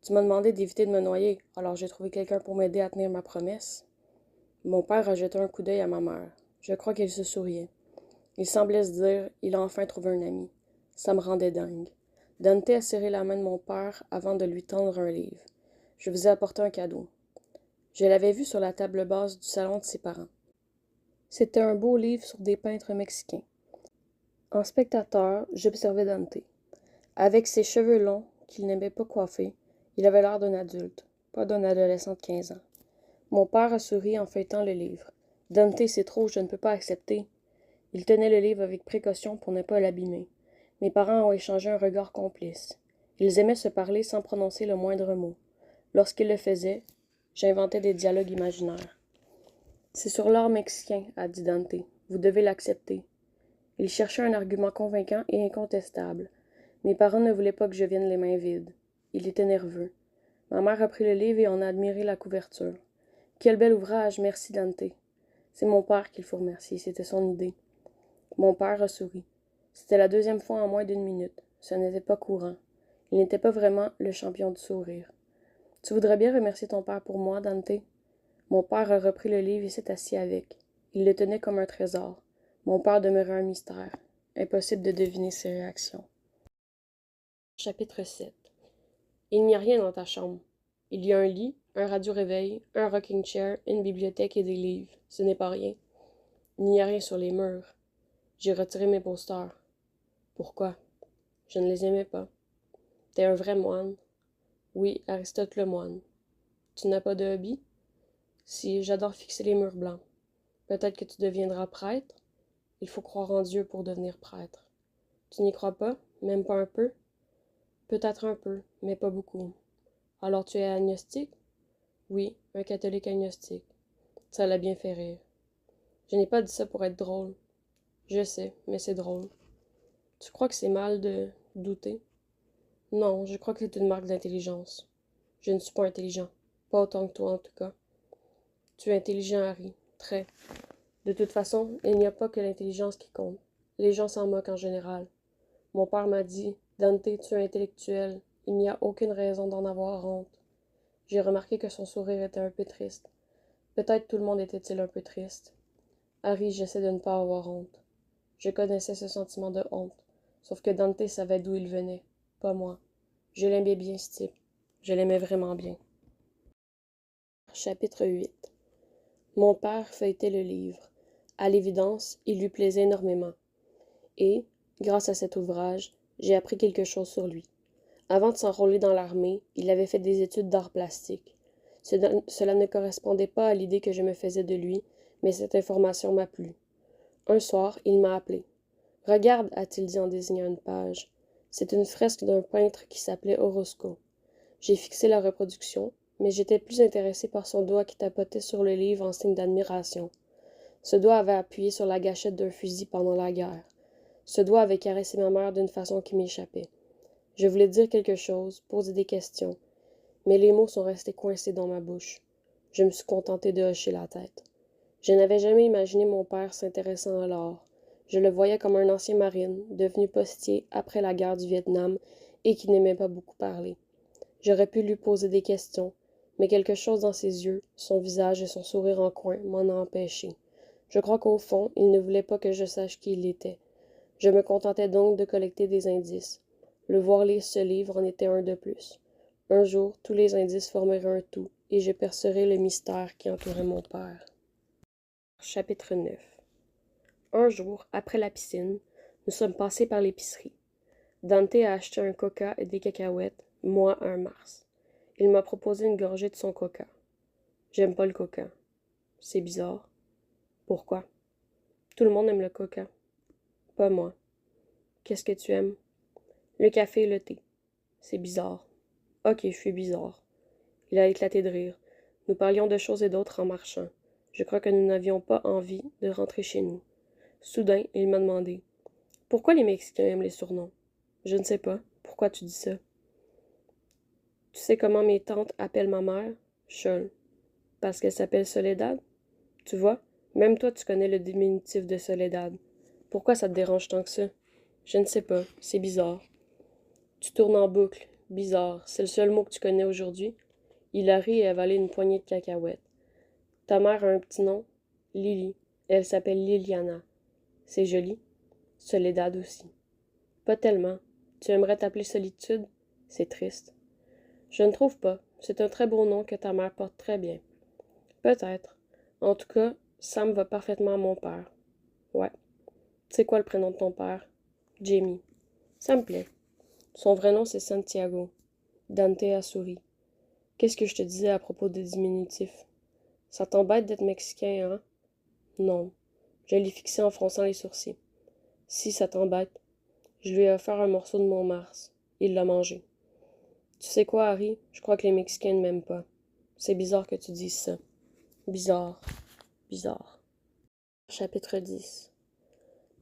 Tu m'as demandé d'éviter de me noyer, alors j'ai trouvé quelqu'un pour m'aider à tenir ma promesse. Mon père a jeté un coup d'œil à ma mère. Je crois qu'il se souriait. Il semblait se dire, il a enfin trouvé un ami. Ça me rendait dingue. Dante a serré la main de mon père avant de lui tendre un livre. Je vous ai apporté un cadeau. Je l'avais vu sur la table basse du salon de ses parents. C'était un beau livre sur des peintres mexicains. En spectateur, j'observais Dante. Avec ses cheveux longs, qu'il n'aimait pas coiffer, il avait l'air d'un adulte, pas d'un adolescent de 15 ans. Mon père a souri en feuilletant le livre. Dante, c'est trop, je ne peux pas accepter. Il tenait le livre avec précaution pour ne pas l'abîmer. Mes parents ont échangé un regard complice. Ils aimaient se parler sans prononcer le moindre mot. Lorsqu'ils le faisaient, j'inventais des dialogues imaginaires. C'est sur l'art mexicain, a dit Dante. Vous devez l'accepter. Il cherchait un argument convaincant et incontestable. Mes parents ne voulaient pas que je vienne les mains vides. Il était nerveux. Ma mère a pris le livre et en a admiré la couverture. Quel bel ouvrage, merci Dante. C'est mon père qu'il faut remercier, c'était son idée. Mon père a souri. C'était la deuxième fois en moins d'une minute. Ce n'était pas courant. Il n'était pas vraiment le champion du sourire. Tu voudrais bien remercier ton père pour moi, Dante? Mon père a repris le livre et s'est assis avec. Il le tenait comme un trésor. Mon père demeurait un mystère. Impossible de deviner ses réactions. Chapitre 7. Il n'y a rien dans ta chambre. Il y a un lit, un radio-réveil, un rocking chair, une bibliothèque et des livres. Ce n'est pas rien. Il n'y a rien sur les murs. J'ai retiré mes posters. Pourquoi? Je ne les aimais pas. T'es un vrai moine. Oui, Aristote le moine. Tu n'as pas de hobby? Si, j'adore fixer les murs blancs. Peut-être que tu deviendras prêtre? Il faut croire en Dieu pour devenir prêtre. Tu n'y crois pas? Même pas un peu? Peut-être un peu, mais pas beaucoup. Alors tu es agnostique? Oui, un catholique agnostique. Ça l'a bien fait rire. Je n'ai pas dit ça pour être drôle. Je sais, mais c'est drôle. Tu crois que c'est mal de douter? Non, je crois que c'est une marque d'intelligence. Je ne suis pas intelligent. Pas autant que toi, en tout cas. Tu es intelligent, Harry. Très. De toute façon, il n'y a pas que l'intelligence qui compte. Les gens s'en moquent en général. Mon père m'a dit, Dante, tu es intellectuel. Il n'y a aucune raison d'en avoir honte. J'ai remarqué que son sourire était un peu triste. Peut-être tout le monde était-il un peu triste. Harry, j'essaie de ne pas avoir honte. Je connaissais ce sentiment de honte, sauf que Dante savait d'où il venait, pas moi. Je l'aimais bien, ce type. Je l'aimais vraiment bien. Chapitre 8. Mon père feuilletait le livre. À l'évidence, il lui plaisait énormément. Et, grâce à cet ouvrage, j'ai appris quelque chose sur lui. Avant de s'enrôler dans l'armée, il avait fait des études d'art plastique. Cela ne correspondait pas à l'idée que je me faisais de lui, mais cette information m'a plu. Un soir, il m'a appelé. Regarde, a-t-il dit en désignant une page. C'est une fresque d'un peintre qui s'appelait Orozco. J'ai fixé la reproduction, mais j'étais plus intéressé par son doigt qui tapotait sur le livre en signe d'admiration. Ce doigt avait appuyé sur la gâchette d'un fusil pendant la guerre. Ce doigt avait caressé ma mère d'une façon qui m'échappait. Je voulais dire quelque chose, poser des questions, mais les mots sont restés coincés dans ma bouche. Je me suis contenté de hocher la tête. Je n'avais jamais imaginé mon père s'intéressant à l'art. Je le voyais comme un ancien marine, devenu postier après la guerre du Vietnam et qui n'aimait pas beaucoup parler. J'aurais pu lui poser des questions, mais quelque chose dans ses yeux, son visage et son sourire en coin m'en a empêché. Je crois qu'au fond, il ne voulait pas que je sache qui il était. Je me contentais donc de collecter des indices. Le voir lire ce livre en était un de plus. Un jour, tous les indices formeraient un tout, et je percerais le mystère qui entourait mon père. Chapitre 9. Un jour, après la piscine, nous sommes passés par l'épicerie. Dante a acheté un coca et des cacahuètes, moi un Mars. Il m'a proposé une gorgée de son coca. J'aime pas le coca. C'est bizarre. Pourquoi? Tout le monde aime le coca. Pas moi. Qu'est-ce que tu aimes? Le café et le thé. C'est bizarre. Ok, je suis bizarre. Il a éclaté de rire. Nous parlions de choses et d'autres en marchant. Je crois que nous n'avions pas envie de rentrer chez nous. Soudain, il m'a demandé. Pourquoi les Mexicains aiment les surnoms? Je ne sais pas. Pourquoi tu dis ça? Tu sais comment mes tantes appellent ma mère? Chol. Parce qu'elle s'appelle Soledad? Tu vois, même toi tu connais le diminutif de Soledad. Pourquoi ça te dérange tant que ça? Je ne sais pas, c'est bizarre. Tu tournes en boucle. Bizarre, c'est le seul mot que tu connais aujourd'hui. Il a ri et avalé une poignée de cacahuètes. Ta mère a un petit nom? Lily. Elle s'appelle Liliana. C'est joli. Soledad aussi. Pas tellement. Tu aimerais t'appeler Solitude? C'est triste. Je ne trouve pas. C'est un très beau nom que ta mère porte très bien. Peut-être. En tout cas, ça me va parfaitement à mon père. Ouais. C'est quoi le prénom de ton père? Jamie. Ça me plaît. Son vrai nom, c'est Santiago. Dante a souri. Qu'est-ce que je te disais à propos des diminutifs? Ça t'embête d'être mexicain, hein? Non. Je l'ai fixé en fronçant les sourcils. Si ça t'embête. Je lui ai offert un morceau de mon Mars. Il l'a mangé. Tu sais quoi, Harry? Je crois que les Mexicains ne m'aiment pas. C'est bizarre que tu dises ça. Bizarre. Bizarre. Chapitre 10.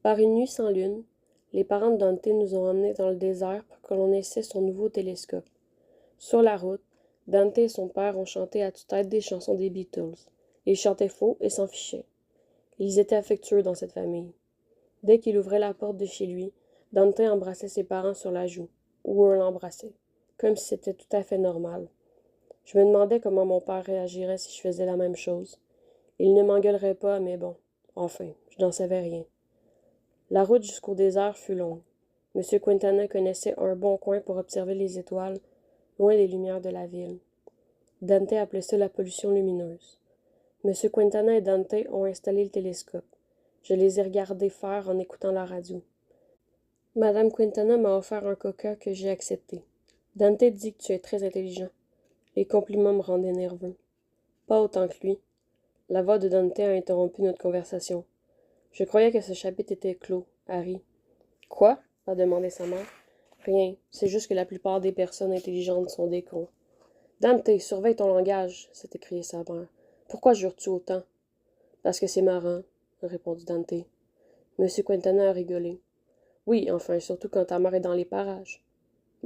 Par une nuit sans lune, les parents de Dante nous ont emmenés dans le désert pour que l'on essaie son nouveau télescope. Sur la route, Dante et son père ont chanté à tue-tête des chansons des Beatles. Ils chantaient faux et s'en fichaient. Ils étaient affectueux dans cette famille. Dès qu'il ouvrait la porte de chez lui, Dante embrassait ses parents sur la joue, ou eux l'embrassaient, comme si c'était tout à fait normal. Je me demandais comment mon père réagirait si je faisais la même chose. Il ne m'engueulerait pas, mais bon, enfin, je n'en savais rien. La route jusqu'au désert fut longue. M. Quintana connaissait un bon coin pour observer les étoiles, loin des lumières de la ville. Dante appelait ça la pollution lumineuse. M. Quintana et Dante ont installé le télescope. Je les ai regardés faire en écoutant la radio. Madame Quintana m'a offert un coca que j'ai accepté. Dante dit que tu es très intelligent. Les compliments me rendaient nerveux. Pas autant que lui. La voix de Dante a interrompu notre conversation. Je croyais que ce chapitre était clos, Harry. Quoi? A demandé sa mère. Rien, c'est juste que la plupart des personnes intelligentes sont des cons. Dante, surveille ton langage, s'est écrié sa mère. Pourquoi jures-tu autant? Parce que c'est marrant, répondit Dante. Monsieur Quintana a rigolé. Oui, enfin, surtout quand ta mère est dans les parages.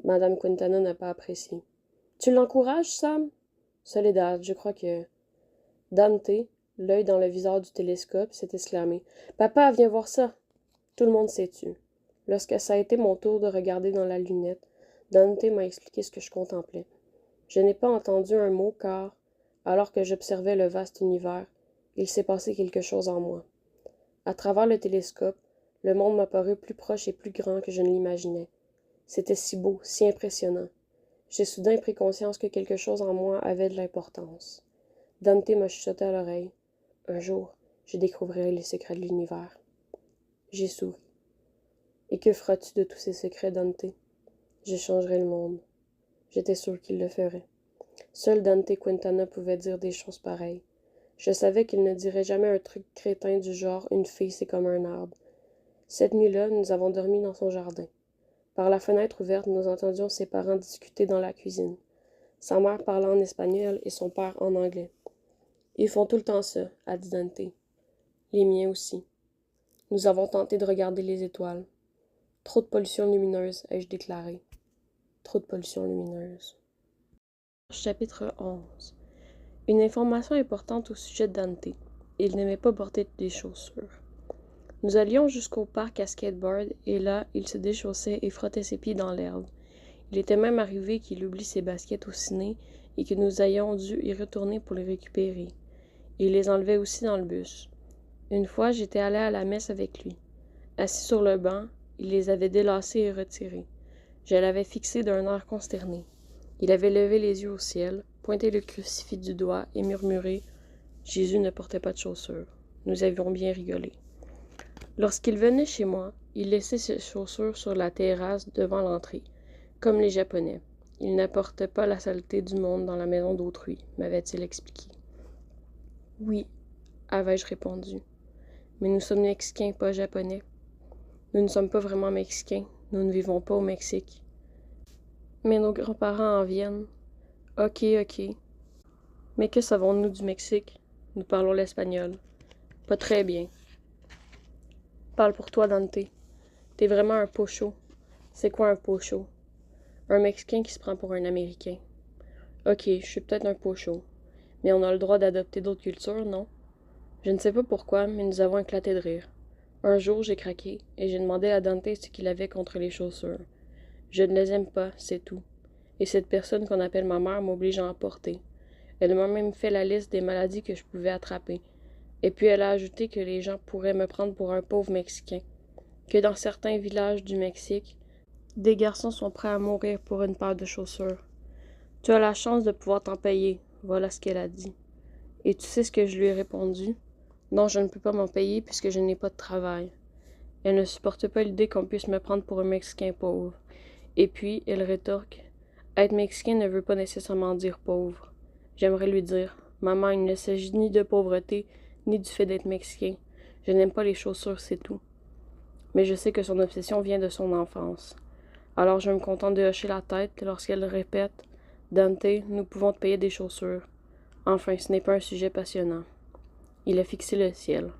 Madame Quintana n'a pas apprécié. Tu l'encourages, Sam? Soledad, je crois que... Dante, l'œil dans le viseur du télescope, s'est exclamé. Papa, viens voir ça! Tout le monde s'est tu. Lorsque ça a été mon tour de regarder dans la lunette, Dante m'a expliqué ce que je contemplais. Je n'ai pas entendu un mot car, alors que j'observais le vaste univers, il s'est passé quelque chose en moi. À travers le télescope, le monde m'apparut plus proche et plus grand que je ne l'imaginais. C'était si beau, si impressionnant. J'ai soudain pris conscience que quelque chose en moi avait de l'importance. Dante m'a chuchoté à l'oreille. Un jour, je découvrirai les secrets de l'univers. J'ai souri. Et que feras-tu de tous ces secrets, Dante? Je changerai le monde. J'étais sûr qu'il le ferait. Seul Dante Quintana pouvait dire des choses pareilles. Je savais qu'il ne dirait jamais un truc crétin du genre « une fille, c'est comme un arbre ». Cette nuit-là, nous avons dormi dans son jardin. Par la fenêtre ouverte, nous entendions ses parents discuter dans la cuisine. Sa mère parlait en espagnol et son père en anglais. Ils font tout le temps ça, a dit Dante. Les miens aussi. Nous avons tenté de regarder les étoiles. Trop de pollution lumineuse, ai-je déclaré. Trop de pollution lumineuse. Chapitre 11. Une information importante au sujet de Dante. Il n'aimait pas porter des chaussures. Nous allions jusqu'au parc à skateboard et là, il se déchaussait et frottait ses pieds dans l'herbe. Il était même arrivé qu'il oublie ses baskets au ciné et que nous ayons dû y retourner pour les récupérer. Il les enlevait aussi dans le bus. Une fois, j'étais allée à la messe avec lui. Assis sur le banc, il les avait délacés et retirés. Je l'avais fixé d'un air consterné. Il avait levé les yeux au ciel, pointé le crucifix du doigt et murmuré « Jésus ne portait pas de chaussures. » Nous avions bien rigolé. Lorsqu'il venait chez moi, il laissait ses chaussures sur la terrasse devant l'entrée, comme les Japonais. Il n'apporte pas la saleté du monde dans la maison d'autrui, m'avait-il expliqué. Oui, avais-je répondu. Mais nous sommes Mexicains, pas Japonais. Nous ne sommes pas vraiment Mexicains, nous ne vivons pas au Mexique. Mais nos grands-parents en viennent. Ok. Mais que savons-nous du Mexique? Nous parlons l'espagnol. Pas très bien. Parle pour toi, Dante. T'es vraiment un pocho. C'est quoi un pocho? Un Mexicain qui se prend pour un Américain. Ok, je suis peut-être un pocho. Mais on a le droit d'adopter d'autres cultures, non? Je ne sais pas pourquoi, mais nous avons éclaté de rire. Un jour, j'ai craqué, et j'ai demandé à Dante ce qu'il avait contre les chaussures. Je ne les aime pas, c'est tout. Et cette personne qu'on appelle ma mère m'oblige à en porter. Elle m'a même fait la liste des maladies que je pouvais attraper. Et puis elle a ajouté que les gens pourraient me prendre pour un pauvre Mexicain. Que dans certains villages du Mexique, des garçons sont prêts à mourir pour une paire de chaussures. Tu as la chance de pouvoir t'en payer, voilà ce qu'elle a dit. Et tu sais ce que je lui ai répondu? Non, je ne peux pas m'en payer puisque je n'ai pas de travail. Elle ne supporte pas l'idée qu'on puisse me prendre pour un Mexicain pauvre. Et puis, elle rétorque, être Mexicain ne veut pas nécessairement dire pauvre. J'aimerais lui dire, maman, il ne s'agit ni de pauvreté, ni du fait d'être Mexicain. Je n'aime pas les chaussures, c'est tout. Mais je sais que son obsession vient de son enfance. Alors je me contente de hocher la tête lorsqu'elle répète, Dante, nous pouvons te payer des chaussures. Enfin, ce n'est pas un sujet passionnant. Il a fixé le ciel.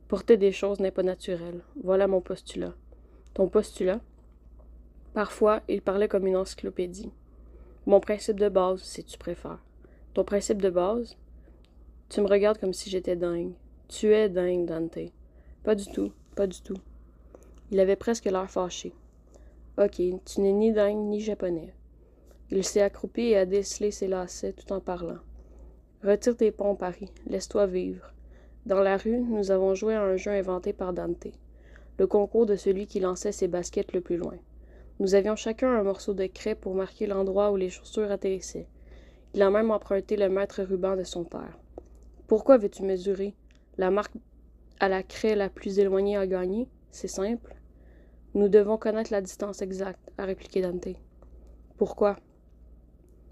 Porter des choses n'est pas naturel. Voilà mon postulat. Ton postulat? Parfois, il parlait comme une encyclopédie. Mon principe de base, si tu préfères. Ton principe de base? Tu me regardes comme si j'étais dingue. Tu es dingue, Dante. Pas du tout, pas du tout. Il avait presque l'air fâché. Ok, tu n'es ni dingue ni japonais. Il s'est accroupi et a décelé ses lacets tout en parlant. Retire tes pompes, Harry. Laisse-toi vivre. Dans la rue, nous avons joué à un jeu inventé par Dante. Le concours de celui qui lançait ses baskets le plus loin. Nous avions chacun un morceau de craie pour marquer l'endroit où les chaussures atterrissaient. Il a même emprunté le mètre ruban de son père. Pourquoi veux-tu mesurer? La marque à la craie la plus éloignée a gagné? C'est simple. Nous devons connaître la distance exacte, a répliqué Dante. Pourquoi?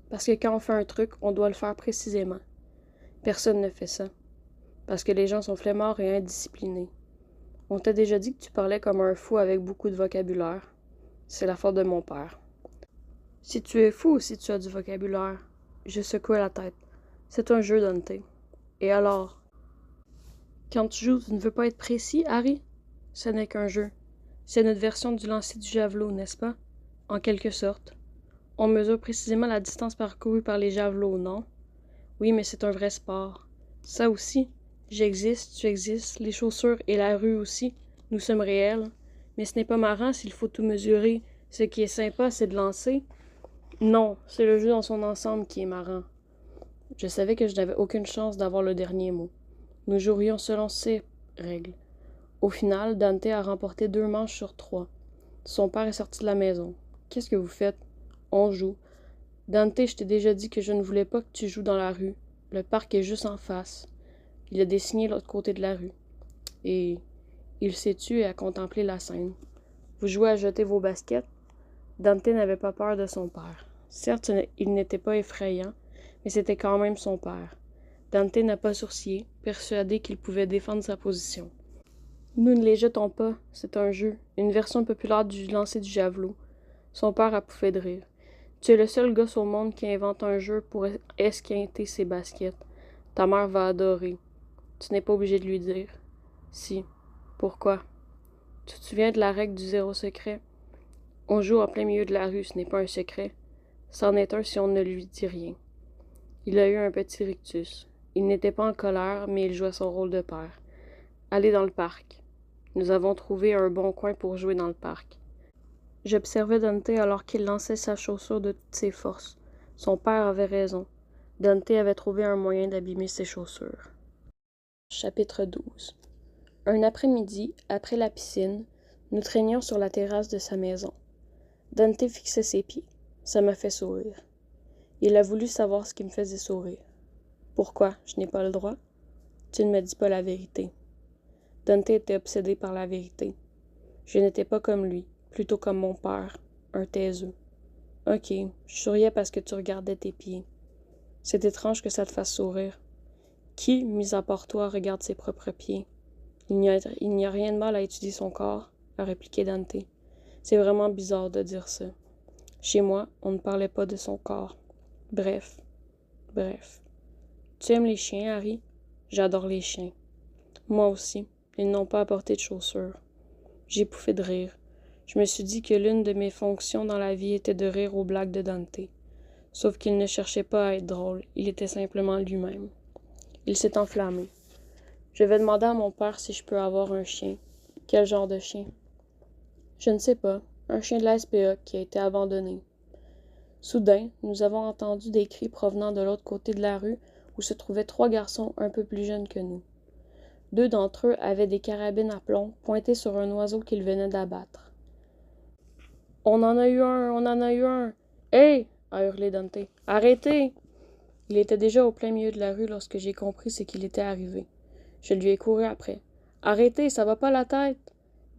Parce que quand on fait un truc, on doit le faire précisément. Personne ne fait ça. Parce que les gens sont flemmards et indisciplinés. On t'a déjà dit que tu parlais comme un fou avec beaucoup de vocabulaire. C'est la faute de mon père. Si tu es fou ou si tu as du vocabulaire, je secouai la tête. C'est un jeu, Dante. Et alors? Quand tu joues, tu ne veux pas être précis, Harry? Ce n'est qu'un jeu. C'est notre version du lancer du javelot, n'est-ce pas? En quelque sorte. On mesure précisément la distance parcourue par les javelots, non? Oui, mais c'est un vrai sport. Ça aussi. J'existe, tu existes, les chaussures et la rue aussi. Nous sommes réels. Mais ce n'est pas marrant s'il faut tout mesurer. Ce qui est sympa, c'est de lancer. Non, c'est le jeu dans son ensemble qui est marrant. Je savais que je n'avais aucune chance d'avoir le dernier mot. Nous jouerions selon ses règles. Au final, Dante a remporté 2 manches sur 3. Son père est sorti de la maison. Qu'est-ce que vous faites? On joue. Dante, je t'ai déjà dit que je ne voulais pas que tu joues dans la rue. Le parc est juste en face. Il a dessiné l'autre côté de la rue. Et il s'est tué et a contemplé la scène. Vous jouez à jeter vos baskets? Dante n'avait pas peur de son père. Certes, il n'était pas effrayant, mais c'était quand même son père. Dante n'a pas sourcillé, persuadé qu'il pouvait défendre sa position. Nous ne les jetons pas, c'est un jeu, une version populaire du lancer du javelot. Son père a pouffé de rire. Tu es le seul gosse au monde qui invente un jeu pour esquinter ses baskets. Ta mère va adorer. Tu n'es pas obligé de lui dire. Si. Pourquoi? Tu te souviens de la règle du 0 secret? On joue en plein milieu de la rue, ce n'est pas un secret. C'en est un si on ne lui dit rien. Il a eu un petit rictus. Il n'était pas en colère, mais il jouait son rôle de père. Allez dans le parc. Nous avons trouvé un bon coin pour jouer dans le parc. J'observais Dante alors qu'il lançait sa chaussure de toutes ses forces. Son père avait raison. Dante avait trouvé un moyen d'abîmer ses chaussures. Chapitre 12. Un après-midi, après la piscine, nous traînions sur la terrasse de sa maison. Dante fixait ses pieds. Ça m'a fait sourire. Il a voulu savoir ce qui me faisait sourire. Pourquoi? Je n'ai pas le droit? Tu ne me dis pas la vérité. Dante était obsédé par la vérité. Je n'étais pas comme lui, plutôt comme mon père, un taiseux. Ok, je souriais parce que tu regardais tes pieds. C'est étrange que ça te fasse sourire. Qui, mis à part toi, regarde ses propres pieds? Il n'y a rien de mal à étudier son corps, a répliqué Dante. C'est vraiment bizarre de dire ça. Chez moi, on ne parlait pas de son corps. Bref. Tu aimes les chiens, Harry? J'adore les chiens. Moi aussi. Ils n'ont pas apporté de chaussures. J'ai pouffé de rire. Je me suis dit que l'une de mes fonctions dans la vie était de rire aux blagues de Dante. Sauf qu'il ne cherchait pas à être drôle, il était simplement lui-même. Il s'est enflammé. Je vais demander à mon père si je peux avoir un chien. Quel genre de chien? Je ne sais pas. Un chien de la SPA qui a été abandonné. Soudain, nous avons entendu des cris provenant de l'autre côté de la rue où se trouvaient 3 garçons un peu plus jeunes que nous. 2 d'entre eux avaient des carabines à plomb pointées sur un oiseau qu'ils venaient d'abattre. « On en a eu un! Hey! » a hurlé Dante. « Arrêtez! » Il était déjà au plein milieu de la rue lorsque j'ai compris ce qu'il était arrivé. Je lui ai couru après. « Arrêtez, ça va pas la tête! »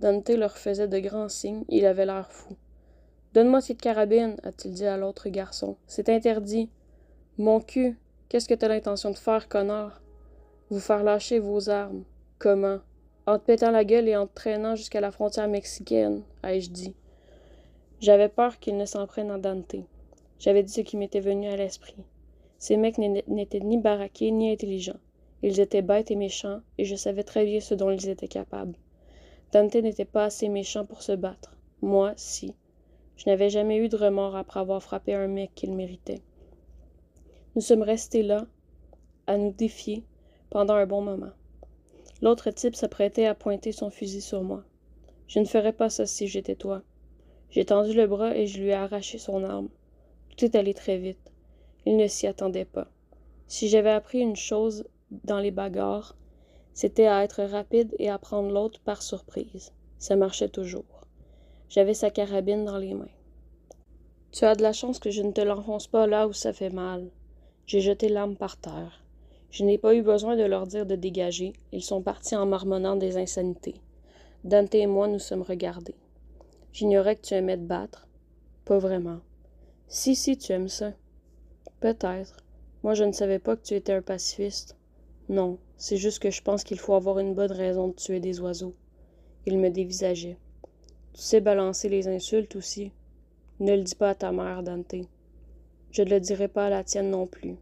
Dante leur faisait de grands signes, il avait l'air fou. « Donne-moi cette carabine, a-t-il dit à l'autre garçon. C'est interdit. Mon cul, qu'est-ce que t'as l'intention de faire, connard? Vous faire lâcher vos armes. Comment? En te pétant la gueule et en te traînant jusqu'à la frontière mexicaine, ai-je dit. J'avais peur qu'il ne s'en prenne à Dante. J'avais dit ce qui m'était venu à l'esprit. Ces mecs n'étaient ni baraqués ni intelligents. Ils étaient bêtes et méchants, et je savais très bien ce dont ils étaient capables. Dante n'était pas assez méchant pour se battre. Moi, si. Je n'avais jamais eu de remords après avoir frappé un mec qu'il méritait. Nous sommes restés là, à nous défier, pendant un bon moment. L'autre type s'apprêtait à pointer son fusil sur moi. Je ne ferais pas ça si j'étais toi. J'ai tendu le bras et je lui ai arraché son arme. Tout est allé très vite. Il ne s'y attendait pas. Si j'avais appris une chose dans les bagarres, c'était à être rapide et à prendre l'autre par surprise. Ça marchait toujours. J'avais sa carabine dans les mains. Tu as de la chance que je ne te l'enfonce pas là où ça fait mal. J'ai jeté l'arme par terre. Je n'ai pas eu besoin de leur dire de dégager. Ils sont partis en marmonnant des insanités. Dante et moi nous sommes regardés. J'ignorais que tu aimais te battre. Pas vraiment. Si, tu aimes ça. Peut-être. Moi, je ne savais pas que tu étais un pacifiste. Non, c'est juste que je pense qu'il faut avoir une bonne raison de tuer des oiseaux. Il me dévisageait. Tu sais balancer les insultes aussi. Ne le dis pas à ta mère, Dante. Je ne le dirai pas à la tienne non plus.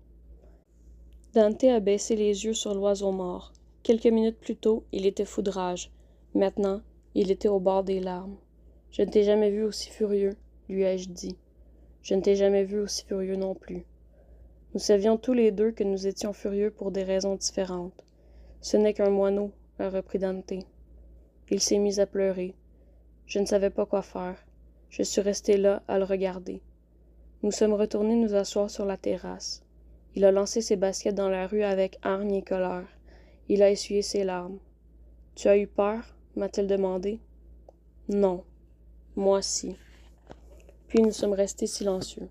Dante a baissé les yeux sur l'oiseau mort. Quelques minutes plus tôt, il était fou de rage. Maintenant, il était au bord des larmes. « Je ne t'ai jamais vu aussi furieux, lui ai-je dit. Je ne t'ai jamais vu aussi furieux non plus. » Nous savions tous les deux que nous étions furieux pour des raisons différentes. « Ce n'est qu'un moineau, » a repris Dante. Il s'est mis à pleurer. Je ne savais pas quoi faire. Je suis resté là à le regarder. Nous sommes retournés nous asseoir sur la terrasse. Il a lancé ses baskets dans la rue avec hargne et colère. Il a essuyé ses larmes. « Tu as eu peur ?» m'a-t-il demandé. « Non. Moi si. » Puis nous sommes restés silencieux.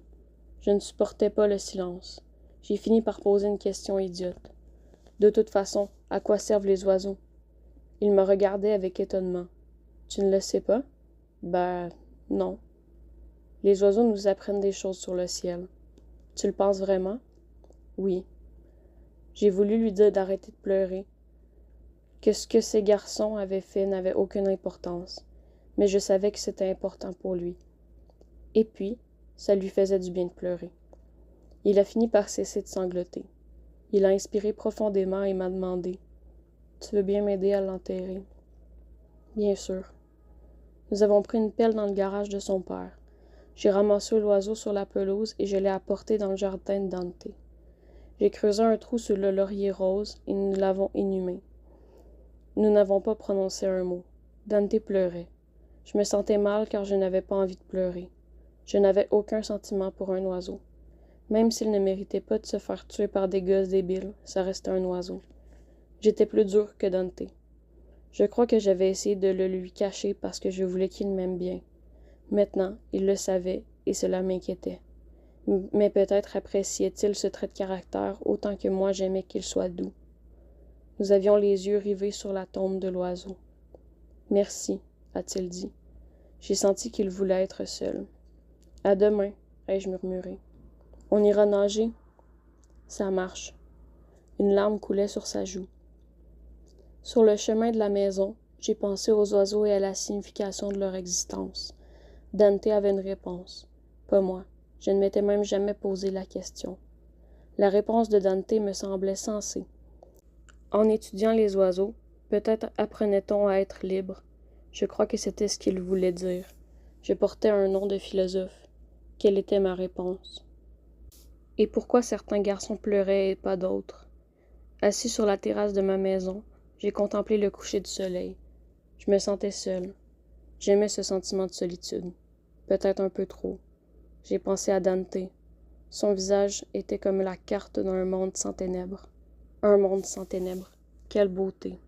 Je ne supportais pas le silence. J'ai fini par poser une question idiote. De toute façon, à quoi servent les oiseaux? Il me regardait avec étonnement. Tu ne le sais pas? Ben, non. Les oiseaux nous apprennent des choses sur le ciel. Tu le penses vraiment? Oui. J'ai voulu lui dire d'arrêter de pleurer, que ce que ces garçons avaient fait n'avait aucune importance, mais je savais que c'était important pour lui. Et puis, ça lui faisait du bien de pleurer. Il a fini par cesser de sangloter. Il a inspiré profondément et m'a demandé « Tu veux bien m'aider à l'enterrer? » Bien sûr. Nous avons pris une pelle dans le garage de son père. J'ai ramassé l'oiseau sur la pelouse et je l'ai apporté dans le jardin de Dante. J'ai creusé un trou sur le laurier rose et nous l'avons inhumé. Nous n'avons pas prononcé un mot. Dante pleurait. Je me sentais mal car je n'avais pas envie de pleurer. Je n'avais aucun sentiment pour un oiseau. Même s'il ne méritait pas de se faire tuer par des gosses débiles, ça restait un oiseau. J'étais plus dur que Dante. Je crois que j'avais essayé de le lui cacher parce que je voulais qu'il m'aime bien. Maintenant, il le savait et cela m'inquiétait. Mais peut-être appréciait-il ce trait de caractère autant que moi j'aimais qu'il soit doux. Nous avions les yeux rivés sur la tombe de l'oiseau. « Merci, » a-t-il dit. J'ai senti qu'il voulait être seul. « À demain, » ai-je murmuré. « On ira nager? » Ça marche. Une larme coulait sur sa joue. Sur le chemin de la maison, j'ai pensé aux oiseaux et à la signification de leur existence. Dante avait une réponse. Pas moi. Je ne m'étais même jamais posé la question. La réponse de Dante me semblait sensée. En étudiant les oiseaux, peut-être apprenait-on à être libre. Je crois que c'était ce qu'il voulait dire. Je portais un nom de philosophe. Quelle était ma réponse? Et pourquoi certains garçons pleuraient et pas d'autres? Assis sur la terrasse de ma maison, j'ai contemplé le coucher du soleil. Je me sentais seule. J'aimais ce sentiment de solitude. Peut-être un peu trop. J'ai pensé à Dante. Son visage était comme la carte d'un monde sans ténèbres. Un monde sans ténèbres. Quelle beauté!